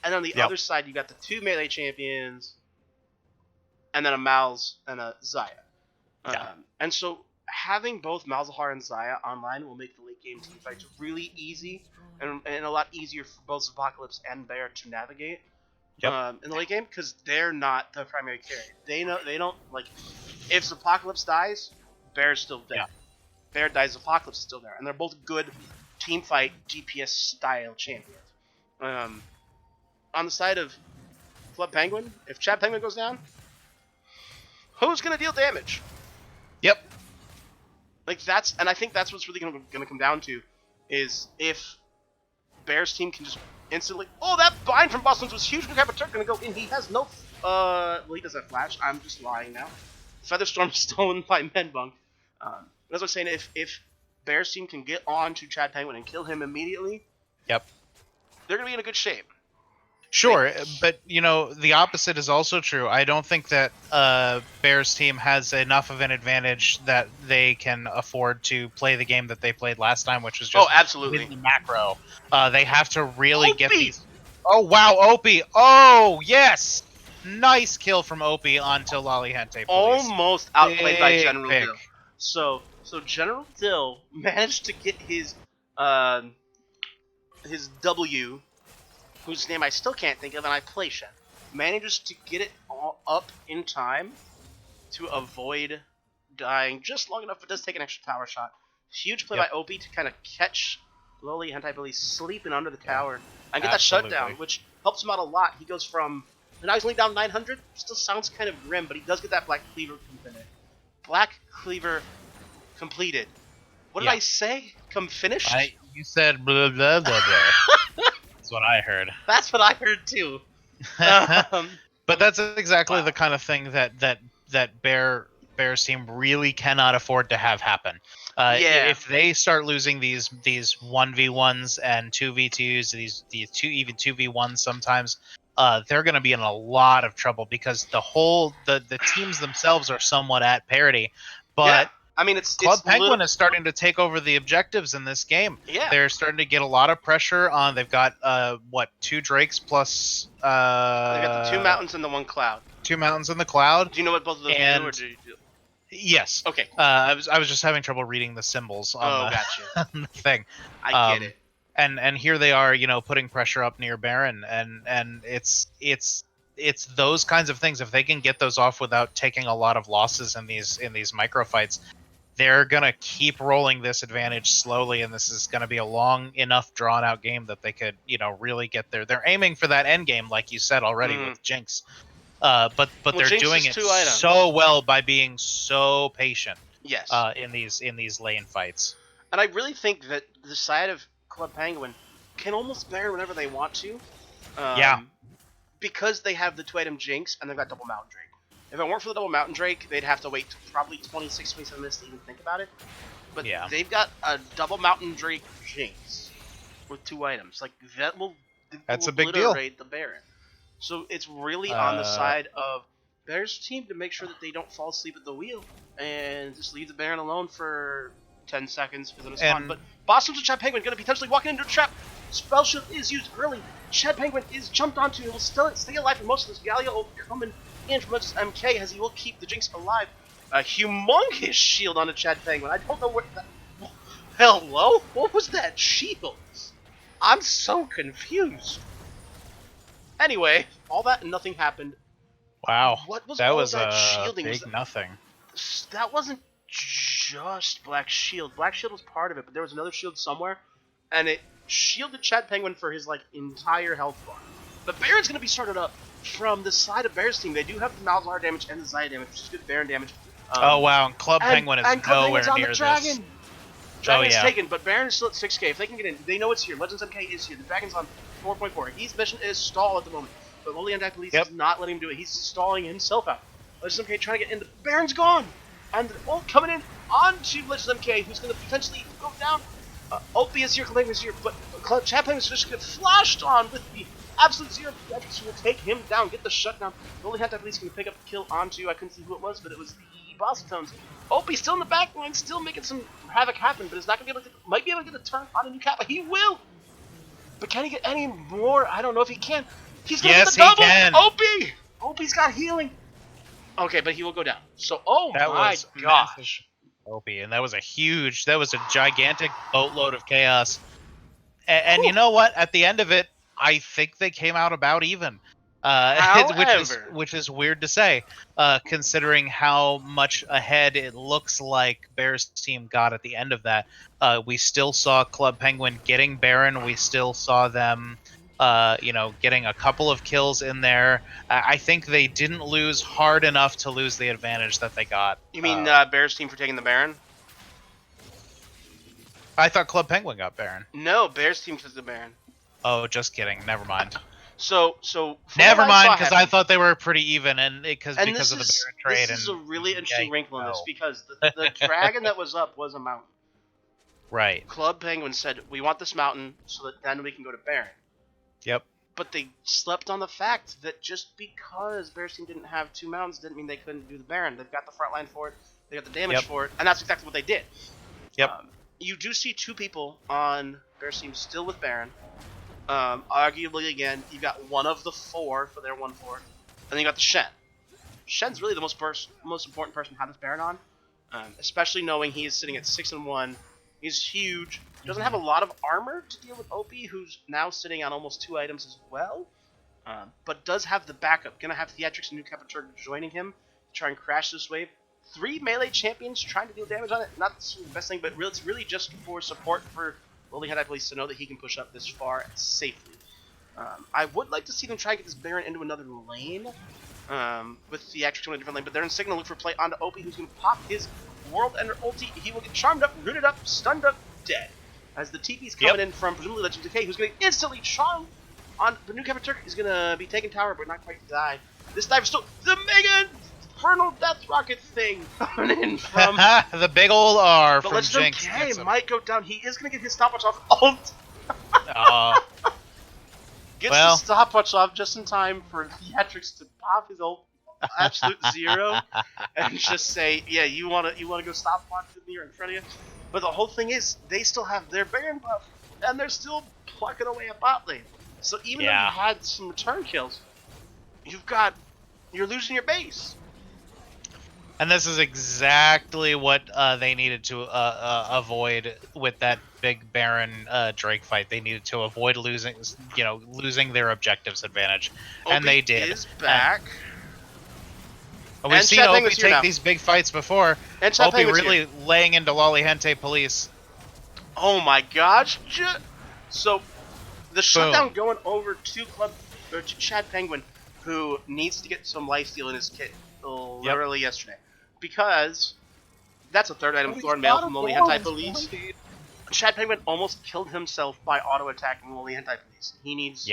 [SPEAKER 1] and on the other side you got the 2 melee champions, and then a Malz and a Xayah. And so having both Malzahar and Xayah online will make the late game team fights really easy and a lot easier for both Apocalypse and Bear to navigate in the late game because they're not the primary carry. They don't like if Apocalypse dies, Bear's still there. Yeah. Bear dies, Apocalypse is still there, and they're both good team fight DPS style champions. On the side of Club Penguin, if Chad Penguin goes down, who's gonna deal damage?
[SPEAKER 2] Yep.
[SPEAKER 1] Like and I think that's what's really gonna come down to, is if Bear's team can just instantly. Oh, that bind from Boston's was huge. Turk gonna go in. He has no. Well, he does have flash. I'm just lying now. Featherstorm stolen by Menbunk. As I was saying, if Bear's team can get on to Chad Penguin and kill him immediately,
[SPEAKER 2] yep,
[SPEAKER 1] they're gonna be in a good shape.
[SPEAKER 2] Sure, but the opposite is also true. I don't think that Bears team has enough of an advantage that they can afford to play the game that they played last time, which was just
[SPEAKER 1] absolutely
[SPEAKER 2] macro. They have to really get these. Oh wow, Opie! Oh yes, nice kill from Opie onto Lollyhente.
[SPEAKER 1] Almost outplayed by General Dill. So General Dill managed to get his W, whose name I still can't think of, and I play Shen, manages to get it all up in time to avoid dying just long enough, but does take an extra tower shot. Huge play by Opie to kind of catch Lollyhente sleeping under the tower and get that shutdown, which helps him out a lot. He goes from, now he's only down 900, still sounds kind of grim, but he does get that Black Cleaver completed. Black Cleaver completed. What did I say? Come finished?
[SPEAKER 2] You said blah blah blah blah. That's what I heard.
[SPEAKER 1] That's what I heard too.
[SPEAKER 2] But that's exactly the kind of thing that Bears team really cannot afford to have happen. If they start losing these 1v1s and 2v2s, these even 2v1s sometimes, they're going to be in a lot of trouble because the teams themselves are somewhat at parity. But
[SPEAKER 1] I mean,
[SPEAKER 2] Club Penguin is starting to take over the objectives in this game.
[SPEAKER 1] Yeah.
[SPEAKER 2] They're starting to get a lot of pressure on. They've got 2 Drakes plus.
[SPEAKER 1] They got the 2 mountains and the 1 cloud.
[SPEAKER 2] 2 mountains in the cloud.
[SPEAKER 1] Do you know what both of those do, or do you do?
[SPEAKER 2] Yes.
[SPEAKER 1] Okay.
[SPEAKER 2] I was just having trouble reading the symbols on the thing.
[SPEAKER 1] I get it.
[SPEAKER 2] And here they are, putting pressure up near Baron, and it's those kinds of things. If they can get those off without taking a lot of losses in these micro fights, they're gonna keep rolling this advantage slowly, and this is gonna be a long enough drawn out game that they could, really get there. They're aiming for that end game, like you said already with Jinx. But they're
[SPEAKER 1] Jinx
[SPEAKER 2] doing it
[SPEAKER 1] items.
[SPEAKER 2] so well by being so patient.
[SPEAKER 1] Yes.
[SPEAKER 2] In these lane fights.
[SPEAKER 1] And I really think that the side of Club Penguin can almost bear whenever they want to. Because they have the 2-item Jinx and they've got double Mountain Drake. If it weren't for the double Mountain Drake, they'd have to wait probably 26, 27 minutes to even think about it. But they've got a double Mountain Drake Jinx with 2 items. Like, that's
[SPEAKER 2] a big deal.
[SPEAKER 1] Obliterate the Baron. So it's really on the side of Bear's team to make sure that they don't fall asleep at the wheel and just leave the Baron alone for 10 seconds because it's fun. But Boston's and Chad Penguin going to potentially walk into a trap. Spell Shield is used early. Chad Penguin is jumped onto and will still stay alive for most of this. Galio will come in from MK as he will keep the Jinx alive. A humongous shield onto Chad Penguin. I don't know what that... Hello? What was that shield? I'm so confused. Anyway, all that and nothing happened.
[SPEAKER 2] Wow.
[SPEAKER 1] What was
[SPEAKER 2] that was
[SPEAKER 1] that
[SPEAKER 2] a
[SPEAKER 1] shielding?
[SPEAKER 2] big nothing.
[SPEAKER 1] That wasn't just Black Shield. Black Shield was part of it, but there was another shield somewhere, and it shielded Chad Penguin for his entire health bar. But Baron's going to be started up from the side of Bear's team. They do have the Malzahar damage and the Xayah damage, which is good Baron damage.
[SPEAKER 2] Oh wow, and Club Penguin is nowhere near this.
[SPEAKER 1] Dragon is taken, but Baron is still at 6k. If they can get in, they know it's here. Legends MK is here. The Dragon's on 4.4. His mission is stall at the moment, but Lollyhente Police is not letting him do it. He's stalling himself out. Legends MK trying to get in. The Baron's gone, and the ult coming in onto Legends MK, who's going to potentially go down. Opie is here, Clank is here, but Chad Penguin's just get flashed on with the absolute zero. That will take him down, get the shutdown. Lollyhente Police can pick up the kill onto, I couldn't see who it was, but it was the Boston Tones. Opie still in the back line, still making some havoc happen, but is not going to be able to, might be able to get a turn on a new Kappa. He will! But can he get any more? I don't know if he can. He's going to get the double!
[SPEAKER 2] He can.
[SPEAKER 1] Opie's got healing! Okay, but he will go down. So, my gosh.
[SPEAKER 2] Opie, and that was a gigantic boatload of chaos. And you know what? At the end of it, I think they came out about even.
[SPEAKER 1] However,
[SPEAKER 2] which is weird to say, considering how much ahead it looks like Bears team got at the end of that. We still saw Club Penguin getting Baron. We still saw them, getting a couple of kills in there. I think they didn't lose hard enough to lose the advantage that they got.
[SPEAKER 1] you mean Bears team for taking the Baron?
[SPEAKER 2] I thought Club Penguin got Baron.
[SPEAKER 1] No, Bears team took the Baron.
[SPEAKER 2] Oh, just kidding. Never mind.
[SPEAKER 1] So
[SPEAKER 2] never mind, because I thought they were pretty even, and because of the Baron trade.
[SPEAKER 1] This is a really interesting wrinkle in this, because the dragon that was up was a mountain.
[SPEAKER 2] Right.
[SPEAKER 1] Club Penguin said, we want this mountain so that then we can go to Baron.
[SPEAKER 2] Yep.
[SPEAKER 1] But they slept on the fact that just because Bears team didn't have 2 mountains didn't mean they couldn't do the Baron. They've got the front line for it, they got the damage for it, and that's exactly what they did.
[SPEAKER 2] Yep.
[SPEAKER 1] You do see 2 people on Bears team still with Baron. Arguably, again, you got one of the 4 for their 1-4, and then you got the Shen. Shen's really the most important person to have this Baron on, especially knowing he is sitting at 6-1. He's huge. Doesn't have a lot of armor to deal with Opie, who's now sitting on almost 2 items as well, but does have the backup. Gonna have Theatrix and New Capiturg joining him to try and crash this wave. 3 melee champions trying to deal damage on it. Not the best thing, but it's really just for support for Lowly Hentai Police to know that he can push up this far safely. I would like to see them try and get this Baron into another lane, with Theatrix in a different lane, but they're in signal loop for play onto Opie, who's going to pop his World Ender ulti. He will get charmed up, rooted up, stunned up, dead. As the TP's coming in from presumably Legend Decay, who's going to instantly charm on the New Capiturg. He's going to be taking tower, but not quite die. This dive is still the Mega Infernal Death Rocket thing coming in from
[SPEAKER 2] the big old R
[SPEAKER 1] but
[SPEAKER 2] from
[SPEAKER 1] Legend
[SPEAKER 2] Jinx.
[SPEAKER 1] Decay might go down. He is going to get his stopwatch off ult. Gets the stopwatch off just in time for Theatrix to pop his ult absolute 0 and just say, yeah, you wanna go stopwatch with me or in front of you. But the whole thing is, they still have their Baron buff, and they're still plucking away at bot lane. So even though you had some return kills, you're losing your base.
[SPEAKER 2] And this is exactly what they needed to avoid with that big Baron Drake fight. They needed to avoid losing their objectives advantage, and they did.
[SPEAKER 1] Is back.
[SPEAKER 2] We've seen Opie take these big fights before.
[SPEAKER 1] And
[SPEAKER 2] Opie really laying into Lolly Hentai Police.
[SPEAKER 1] Oh my gosh! So the shutdown going over to Chad Penguin, who needs to get some lifesteal in his kit literally yesterday, because that's a 3rd item Thorn Mail from Lolly Hentai Police. Chad Penguin almost killed himself by auto attacking Lolly Hentai Police. He needs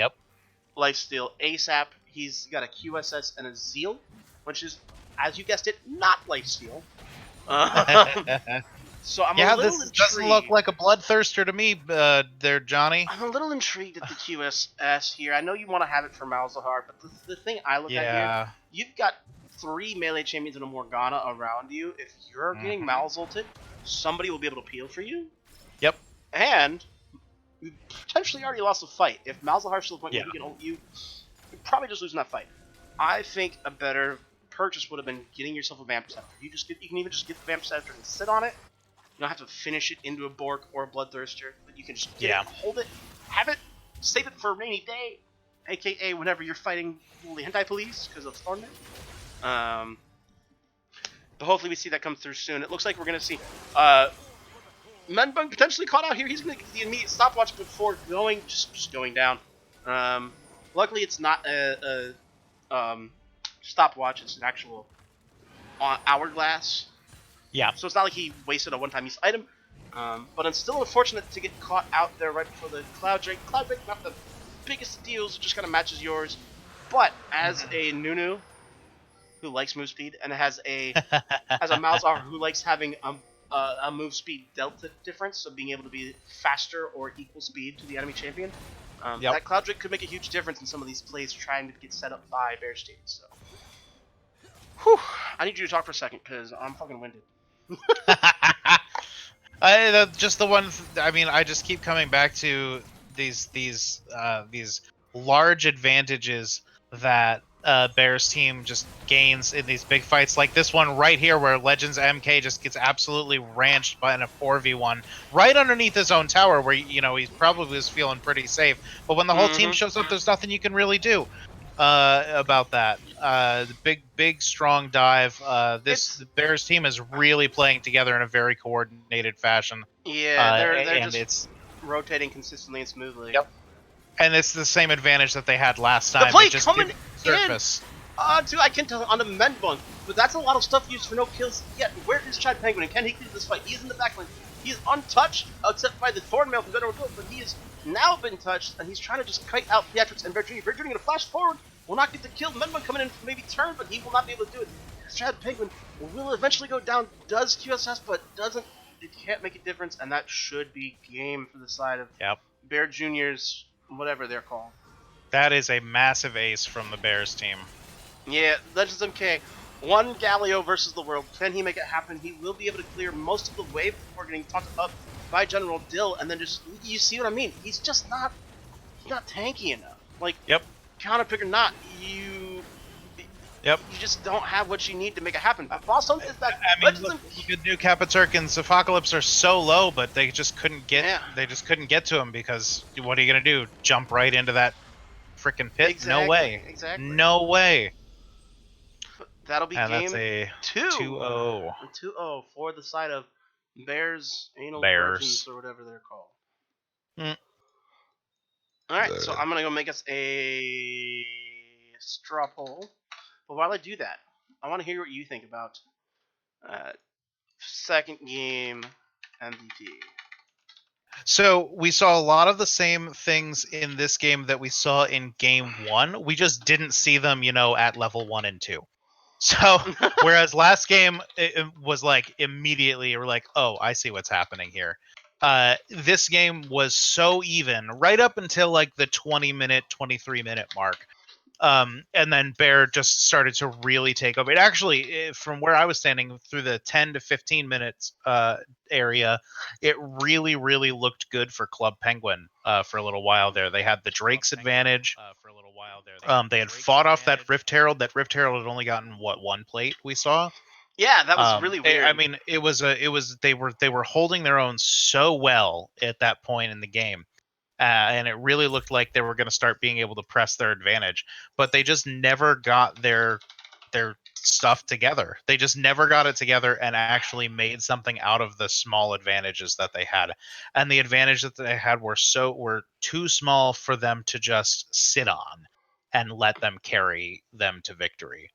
[SPEAKER 1] lifesteal ASAP. He's got a QSS and a Zeal, which is, as you guessed it, not lifesteal. So I'm a little intrigued.
[SPEAKER 2] This doesn't look like a bloodthirster to me, there, Johnny.
[SPEAKER 1] I'm a little intrigued at the QSS here. I know you want to have it for Malzahar, but the thing I look at here, you've got 3 melee champions and a Morgana around you. If you're getting Malz ulted, somebody will be able to peel for you.
[SPEAKER 2] Yep.
[SPEAKER 1] And you potentially already lost a fight. If Malzahar's still the point where he can ult you, you're probably just losing that fight. I think a better purchase would have been getting yourself a Vamp Scepter. You can even just get the Vamp Scepter and sit on it. You don't have to finish it into a Bork or a Bloodthirster, but you can just get it, hold it, have it, save it for a rainy day, aka whenever you're fighting the Hentai Police because of Thornman. But hopefully we see that come through soon. It looks like we're going to see Menbung potentially caught out here. He's going to get the immediate stopwatch before just going down. Luckily it's not a stopwatch, it's an actual hourglass.
[SPEAKER 2] Yeah.
[SPEAKER 1] So it's not like he wasted a one-time use item. But it's still unfortunate to get caught out there right before the Cloud Drake. Cloud Drake, not the biggest deals, it just kind of matches yours. But as a Nunu who likes move speed, and as a Malzahar who likes having a move speed delta difference, so being able to be faster or equal speed to the enemy champion, that Cloud Drake could make a huge difference in some of these plays trying to get set up by Bears team. So, I need you to talk for a second because I'm fucking winded.
[SPEAKER 2] I just keep coming back to these large advantages that Bears team just gains in these big fights like this one right here where Legends MK just gets absolutely ranched by in a 4v1 right underneath his own tower where, he probably was feeling pretty safe. But when the whole team shows up, there's nothing you can really do about that. The big, strong dive. The Bears team is really playing together in a very coordinated fashion.
[SPEAKER 1] Yeah, they're
[SPEAKER 2] and
[SPEAKER 1] just
[SPEAKER 2] it's
[SPEAKER 1] rotating consistently and smoothly.
[SPEAKER 2] Yep. And it's the same advantage that they had last time.
[SPEAKER 1] The play
[SPEAKER 2] It just
[SPEAKER 1] coming
[SPEAKER 2] didn't surface.
[SPEAKER 1] Dude, I can tell on the men bunk, but that's a lot of stuff used for no kills yet. Where is Chad Penguin, and can he clear this fight? He is in the backline. He is untouched, except by the Thornmail from General Gold, but he has now been touched, and he's trying to just kite out Beatrix and Verdrini. Verdrini gonna flash forward, will not get the kill. Menbun coming in for maybe turn, but he will not be able to do it. Chad Penguin will eventually go down, does QSS, but it can't make a difference, and that should be game for the side of Bear Juniors, whatever they're called.
[SPEAKER 2] That is a massive ace from the Bears team.
[SPEAKER 1] Yeah, Legends MK. One Galio versus the world. Can he make it happen? He will be able to clear most of the wave before getting talked up by General Dill, and then you see what I mean? He's just not tanky enough. Like, counter pick or not, you just don't have what you need to make it happen. But Boss Hunt is that.
[SPEAKER 2] I mean, look at New Capaturk and Zephocalypse are so low, but they just couldn't get. Yeah. They just couldn't get to him because what are you gonna do? Jump right into that freaking pit?
[SPEAKER 1] Exactly,
[SPEAKER 2] no way.
[SPEAKER 1] Exactly.
[SPEAKER 2] No way.
[SPEAKER 1] That'll be game
[SPEAKER 2] that's a
[SPEAKER 1] 2-0. 2-0 for the side of Bears, Anal Virgins, or whatever they're called. Alright, so I'm going to go make us a straw poll. But while I do that, I want to hear what you think about second game MVP.
[SPEAKER 2] So we saw a lot of the same things in this game that we saw in game 1. We just didn't see them, at level 1 and 2. So, whereas last game, it was like immediately, we're like, oh, I see what's happening here. This game was so even right up until like the 20-minute, 23-minute mark. And then Bear just started to really take over. It actually, from where I was standing through the 10 to 15 minutes area, it really, really looked good for Club Penguin for a little while there. They had the Drake's advantage for a little while there. They had fought off that Rift Herald. That Rift Herald had only gotten one plate we saw.
[SPEAKER 1] Yeah, that was really weird.
[SPEAKER 2] I mean, they were holding their own so well at that point in the game. And it really looked like they were going to start being able to press their advantage, but they just never got their stuff together. They just never got it together and actually made something out of the small advantages that they had. And the advantage that they had were too small for them to just sit on and let them carry them to victory.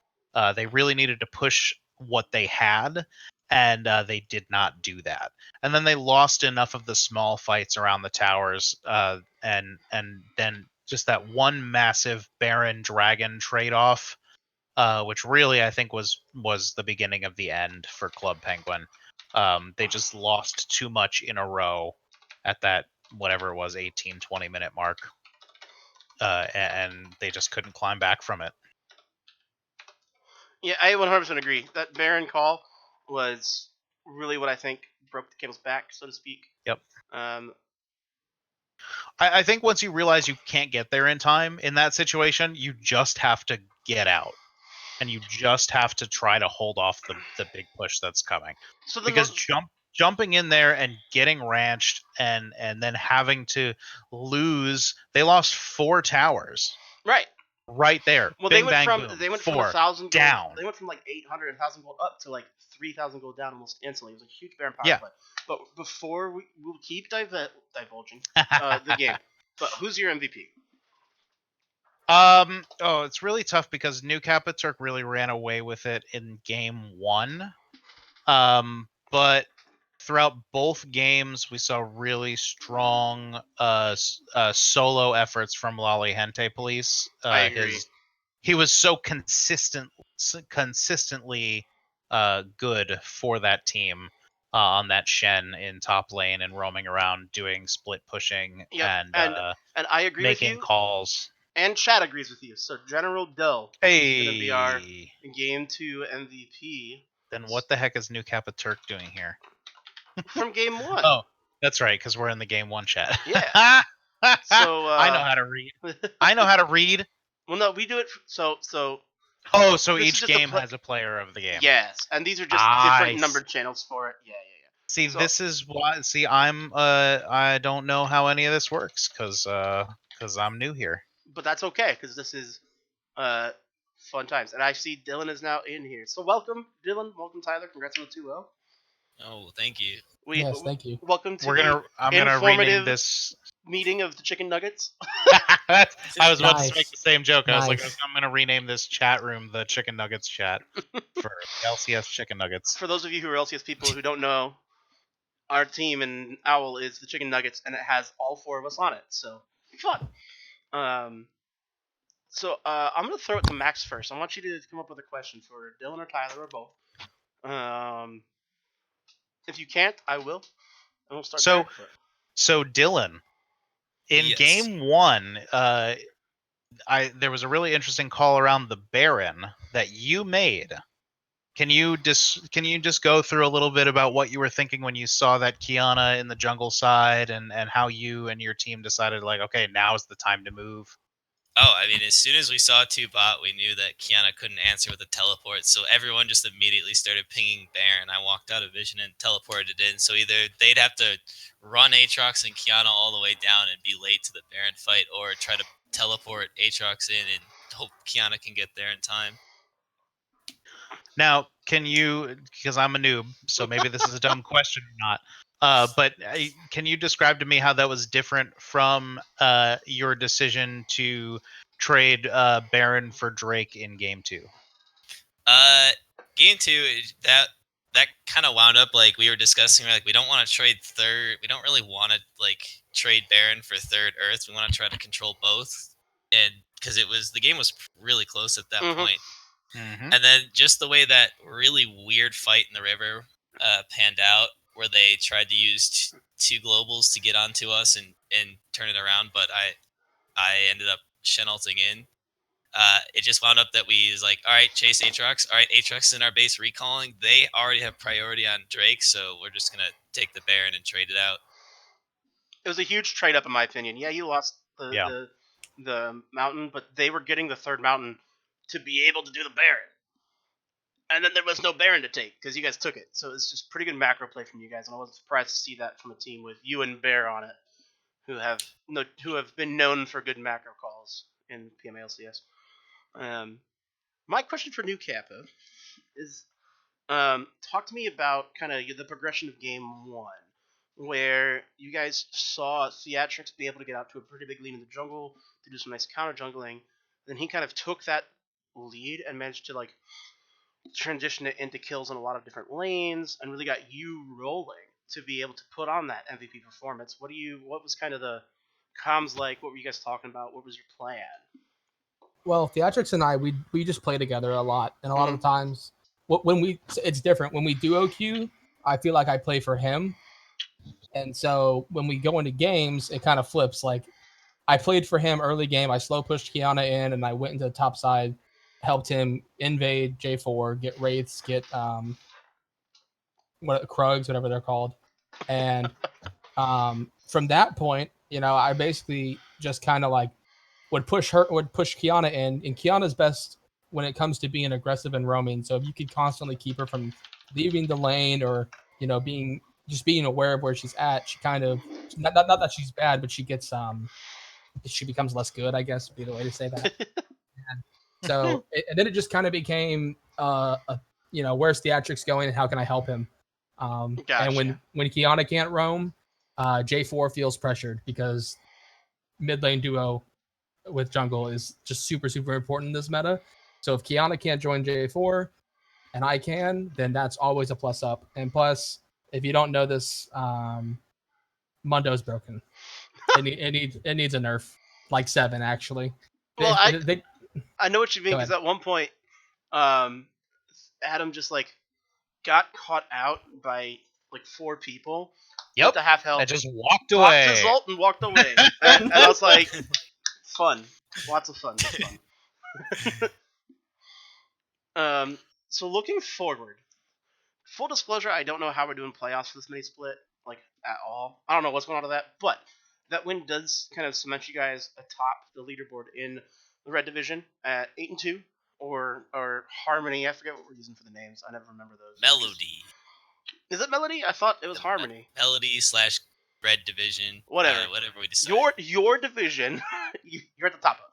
[SPEAKER 2] They really needed to push what they had, and they did not do that. And then they lost enough of the small fights around the towers, and then just that one massive Baron Dragon trade-off, which really I think was the beginning of the end for Club Penguin. They just lost too much in a row at that whatever it was 18-20 minute mark, and they just couldn't climb back from it.
[SPEAKER 1] Yeah, I 100% agree. That Baron call was really what I think broke the camel's back, so to speak.
[SPEAKER 2] Yep. I think once you realize you can't get there in time in that situation, you just have to get out. And you just have to try to hold off the big push that's coming. So because jumping in there and getting ranched and then having to lose, they lost 4 towers. Right there.
[SPEAKER 1] Well,
[SPEAKER 2] Bing,
[SPEAKER 1] they
[SPEAKER 2] went from
[SPEAKER 1] 1,000
[SPEAKER 2] down.
[SPEAKER 1] They went from like 800, 1,000 gold up to like 3,000 gold down almost instantly. It was a huge Baron power play. But before we'll keep divulging the game. But who's your MVP?
[SPEAKER 2] It's really tough because New Capaturk really ran away with it in game 1. But throughout both games, we saw really strong solo efforts from Lolly Hente Police.
[SPEAKER 1] I agree.
[SPEAKER 2] He was so consistently good for that team on that Shen in top lane and roaming around doing split pushing and
[SPEAKER 1] I agree
[SPEAKER 2] making
[SPEAKER 1] with you.
[SPEAKER 2] calls.
[SPEAKER 1] And Chad agrees with you. So General Dill is going to be our Game 2 MVP.
[SPEAKER 2] Then what the heck is New Capaturk doing here?
[SPEAKER 1] From Game 1.
[SPEAKER 2] Oh, that's right, because we're in the Game 1 chat.
[SPEAKER 1] Yeah.
[SPEAKER 2] So I know how to read.
[SPEAKER 1] Well, no, we do it. So
[SPEAKER 2] so
[SPEAKER 1] this is
[SPEAKER 2] each
[SPEAKER 1] just
[SPEAKER 2] game has a player of the game.
[SPEAKER 1] Yes, and these are just different numbered channels for it. Yeah.
[SPEAKER 2] See,
[SPEAKER 1] So,
[SPEAKER 2] this is why. See, I don't know how any of this works because I'm new here.
[SPEAKER 1] but that's okay because this is uh fun times, and I see Dylan is now in here. So welcome, Dylan. Welcome, Tyler. Congrats on the 2-0.
[SPEAKER 3] Oh, thank you.
[SPEAKER 4] Yes, thank you.
[SPEAKER 1] Welcome to
[SPEAKER 2] I'm
[SPEAKER 1] the
[SPEAKER 2] gonna rename
[SPEAKER 1] informative
[SPEAKER 2] this.
[SPEAKER 1] meeting of the chicken nuggets.
[SPEAKER 2] I was about
[SPEAKER 4] Nice.
[SPEAKER 2] to make the same joke. I was like,
[SPEAKER 4] Nice.
[SPEAKER 2] I'm gonna rename this chat room the Chicken Nuggets chat for the LCS Chicken Nuggets.
[SPEAKER 1] For those of you who are LCS people who don't know, our team in Owl is the chicken nuggets, and it has all 4 of us on it. So fun. I'm gonna throw it to Max first. I want you to come up with a question for Dylan or Tyler or both. If you can't, I will. And we'll start there.
[SPEAKER 2] So Dylan, in
[SPEAKER 3] Yes.
[SPEAKER 2] game 1, there was a really interesting call around the Baron that you made. Can you just go through a little bit about what you were thinking when you saw that Qiyana in the jungle side and how you and your team decided, like, okay, now is the time to move?
[SPEAKER 3] Oh, I mean, as soon as we saw 2-bot, we knew that Qiyana couldn't answer with a teleport, so everyone just immediately started pinging Baron. I walked out of vision and teleported in, so either they'd have to run Aatrox and Qiyana all the way down and be late to the Baron fight, or try to teleport Aatrox in and hope Qiyana can get there in time.
[SPEAKER 2] Now, can you, because I'm a noob, so maybe this is a dumb question or not, but can you describe to me how that was different from your decision to trade Baron for Drake in game 2?
[SPEAKER 3] Game 2, that kind of wound up like we were discussing. Like, we don't want to trade third. We don't really want to like trade Baron for third Earth. We want to try to control both, and because the game was really close at that point.
[SPEAKER 2] Mm-hmm.
[SPEAKER 3] And then just the way that really weird fight in the river panned out, where they tried to use 2 globals to get onto us and turn it around, but I ended up Shenalting in. It just wound up that we was like, all right, chase Aatrox. All right, Aatrox is in our base recalling. They already have priority on Drake, so we're just gonna take the Baron and trade it out.
[SPEAKER 1] It was a huge trade up in my opinion. Yeah, you lost the mountain, but they were getting the 3rd mountain to be able to do the Baron. And then there was no Baron to take because you guys took it. So it's just pretty good macro play from you guys, and I wasn't surprised to see that from a team with you and Bear on it, who have been known for good macro calls in PMA LCS. My question for New Kappa is, talk to me about kind of the progression of game 1, where you guys saw Theatrix be able to get out to a pretty big lead in the jungle to do some nice counter jungling. Then he kind of took that lead and managed to like transition it into kills in a lot of different lanes and really got you rolling to be able to put on that MVP performance. What was kind of the comms like? What were you guys talking about? What was your plan?
[SPEAKER 4] Well, Theatrix and I, we just play together a lot, and a lot of the times, it's different. When we duo queue, I feel like I play for him, and so when we go into games, it kind of flips. Like, I played for him early game. I slow pushed Qiyana in, and I went into the top side, helped him invade J4, get wraiths, get Krugs, whatever they're called, and from that point, I basically just kind of like would push Qiyana in, and Kiana's best when it comes to being aggressive and roaming. So if you could constantly keep her from leaving the lane or being aware of where she's at, she kind of not that she's bad, but she gets she becomes less good, I guess would be the way to say that. And then it just kind of became where's Theatrix going and how can I help him?
[SPEAKER 1] Gotcha.
[SPEAKER 4] And when Qiyana can't roam, J4 feels pressured because mid lane duo with jungle is just super, super important in this meta. So if Qiyana can't join J4 and I can, then that's always a plus up. And plus, if you don't know this, Mundo's broken. It needs a nerf, like 7 actually.
[SPEAKER 1] Well, I know what you mean because at one point, Adam just like got caught out by like 4 people.
[SPEAKER 2] Yep.
[SPEAKER 1] To half health.
[SPEAKER 2] I just walked away.
[SPEAKER 1] Popped his ult and walked away. and I was like, fun. Lots of fun. That's fun. So looking forward, full disclosure, I don't know how we're doing playoffs for this mini split, like at all. I don't know what's going on with that, but that win does kind of cement you guys atop the leaderboard in the Red Division at 8-2, or Harmony. I forget what we're using for the names. I never remember those.
[SPEAKER 3] Melody.
[SPEAKER 1] Is it Melody? I thought it was Harmony.
[SPEAKER 3] Melody / Red Division.
[SPEAKER 1] Whatever.
[SPEAKER 3] Whatever we decide.
[SPEAKER 1] Your division, you're at the top of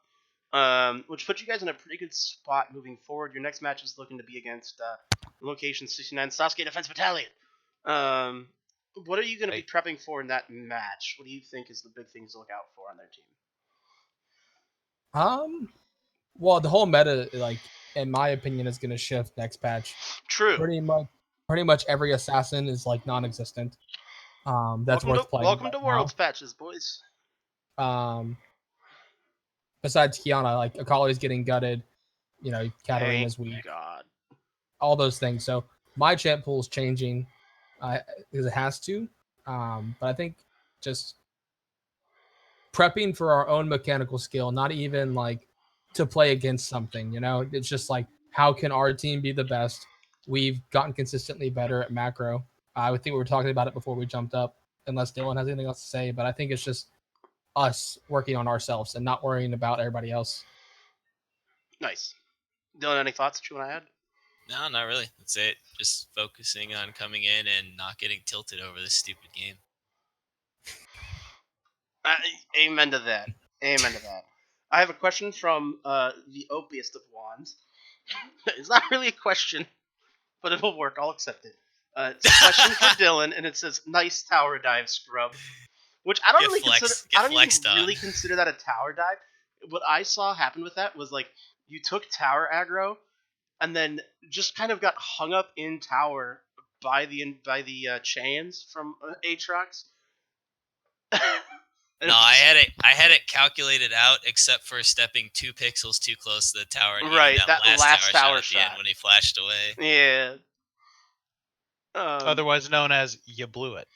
[SPEAKER 1] it. Which puts you guys in a pretty good spot moving forward. Your next match is looking to be against Location 69 Sasuke Defense Battalion. What are you going to be prepping for in that match? What do you think is the big things to look out for on their team?
[SPEAKER 4] Well, the whole meta, like in my opinion, is going to shift next patch.
[SPEAKER 1] True.
[SPEAKER 4] Pretty much every assassin is like non-existent. That's worth playing.
[SPEAKER 1] Welcome to Worlds patches, boys.
[SPEAKER 4] Besides Kiana, like Akali's getting gutted. You know, Katarina is weak.
[SPEAKER 1] God.
[SPEAKER 4] All those things. So my champ pool is changing because it has to. But I think just prepping for our own mechanical skill, not even like to play against something, you know, it's just like, how can our team be the best? We've gotten consistently better at macro. I would think we were talking about it before we jumped up, unless Dylan has anything else to say, but I think it's just us working on ourselves and not worrying about everybody else.
[SPEAKER 1] Nice. Dylan, any thoughts that you want to add?
[SPEAKER 3] No, not really. That's it. Just focusing on coming in and not getting tilted over this stupid game.
[SPEAKER 1] Amen to that. Amen to that. I have a question from the opiest of wands. It's not really a question, but it'll work. I'll accept it. It's a question for Dylan, and it says, "Nice tower dive, scrub." Which I don't really consider that a tower dive. What I saw happen with that was like you took tower aggro, and then just kind of got hung up in tower by the chains from Aatrox.
[SPEAKER 3] No, I had it calculated out, except for stepping 2 pixels too close to the tower. And
[SPEAKER 1] right, that last tower
[SPEAKER 3] shot at the end when he flashed away.
[SPEAKER 1] Yeah.
[SPEAKER 2] Otherwise known as you blew it.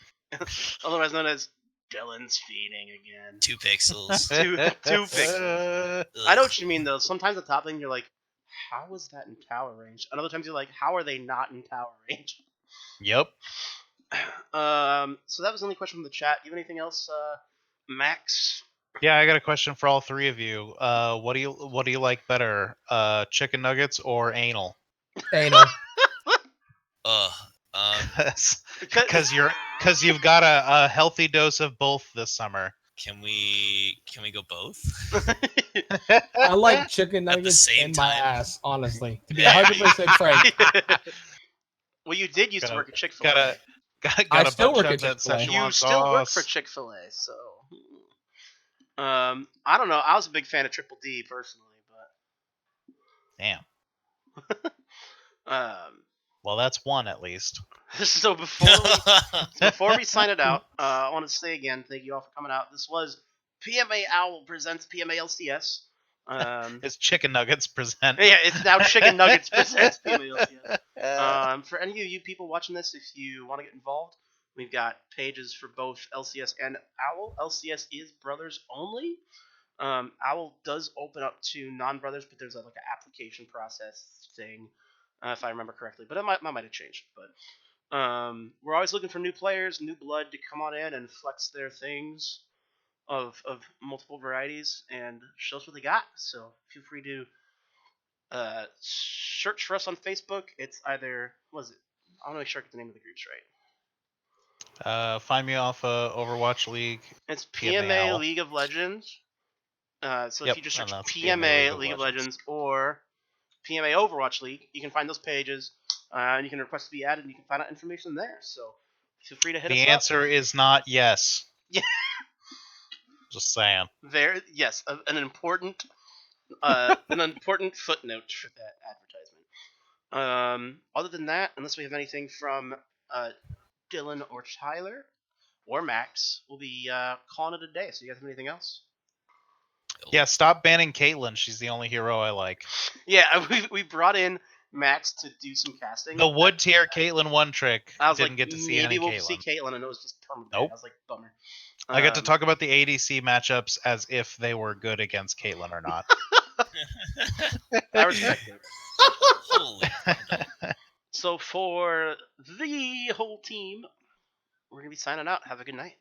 [SPEAKER 1] Otherwise known as Dylan's feeding again.
[SPEAKER 3] 2 pixels.
[SPEAKER 1] 2 pixels. I know what you mean though. Sometimes the top thing you're like, how was that in tower range? And other times you're like, how are they not in tower range?
[SPEAKER 2] Yep.
[SPEAKER 1] So that was the only question from the chat. Do you have anything else, Max?
[SPEAKER 2] Yeah, I got a question for all three of you. What do you like better, chicken nuggets or anal?
[SPEAKER 4] Anal.
[SPEAKER 2] Because you've got a healthy dose of both this summer.
[SPEAKER 3] Can we go both?
[SPEAKER 4] I like chicken nuggets in my ass, honestly. To be 100% frank.
[SPEAKER 1] Well, you did used to work at Chick-fil-A.
[SPEAKER 4] I still work at Chick-fil-A.
[SPEAKER 1] You still work for Chick-fil-A, so I don't know. I was a big fan of Triple D personally, but
[SPEAKER 2] damn. Well, that's one at least.
[SPEAKER 1] So before we sign it out, I want to say again, thank you all for coming out. This was PMA Owl presents PMA LCS.
[SPEAKER 2] It's Chicken Nuggets present.
[SPEAKER 1] Yeah, it's now Chicken Nuggets presents PMA LCS. For any of you people watching this, if you want to get involved, we've got pages for both LCS and Owl. LCS is brothers only. Owl does open up to non-brothers, but there's like an application process thing, if I remember correctly. But it might have changed. But we're always looking for new players, new blood to come on in and flex their things of multiple varieties and show us what they got. So feel free to search for us on Facebook. It's either, what is it? I want to make sure I get the name of the groups right.
[SPEAKER 2] Find me off Overwatch League.
[SPEAKER 1] It's PMA League of Legends. So if you just search PMA League of Legends or PMA Overwatch League, you can find those pages, and you can request to be added, and you can find out information there. So feel free to hit us up.
[SPEAKER 2] The answer is not yes.
[SPEAKER 1] Yeah.
[SPEAKER 2] Just saying.
[SPEAKER 1] Yes, an important footnote for that advertisement. Other than that, unless we have anything from Dylan or Tyler or Max, we'll be calling it a day. So you guys have anything else?
[SPEAKER 2] Yeah, stop banning Caitlyn. She's the only hero I like.
[SPEAKER 1] Yeah, we brought in Max to do some casting.
[SPEAKER 2] The wood tier Caitlyn one trick.
[SPEAKER 1] I was
[SPEAKER 2] didn't get to see any
[SPEAKER 1] maybe we'll
[SPEAKER 2] Caitlyn.
[SPEAKER 1] see Caitlyn, and it was just permanent.
[SPEAKER 2] Nope.
[SPEAKER 1] I was like, bummer.
[SPEAKER 2] I got to talk about the ADC matchups as if they were good against Caitlyn or not.
[SPEAKER 1] I respect it.
[SPEAKER 3] Holy.
[SPEAKER 1] So for the whole team, we're going to be signing out. Have a good night.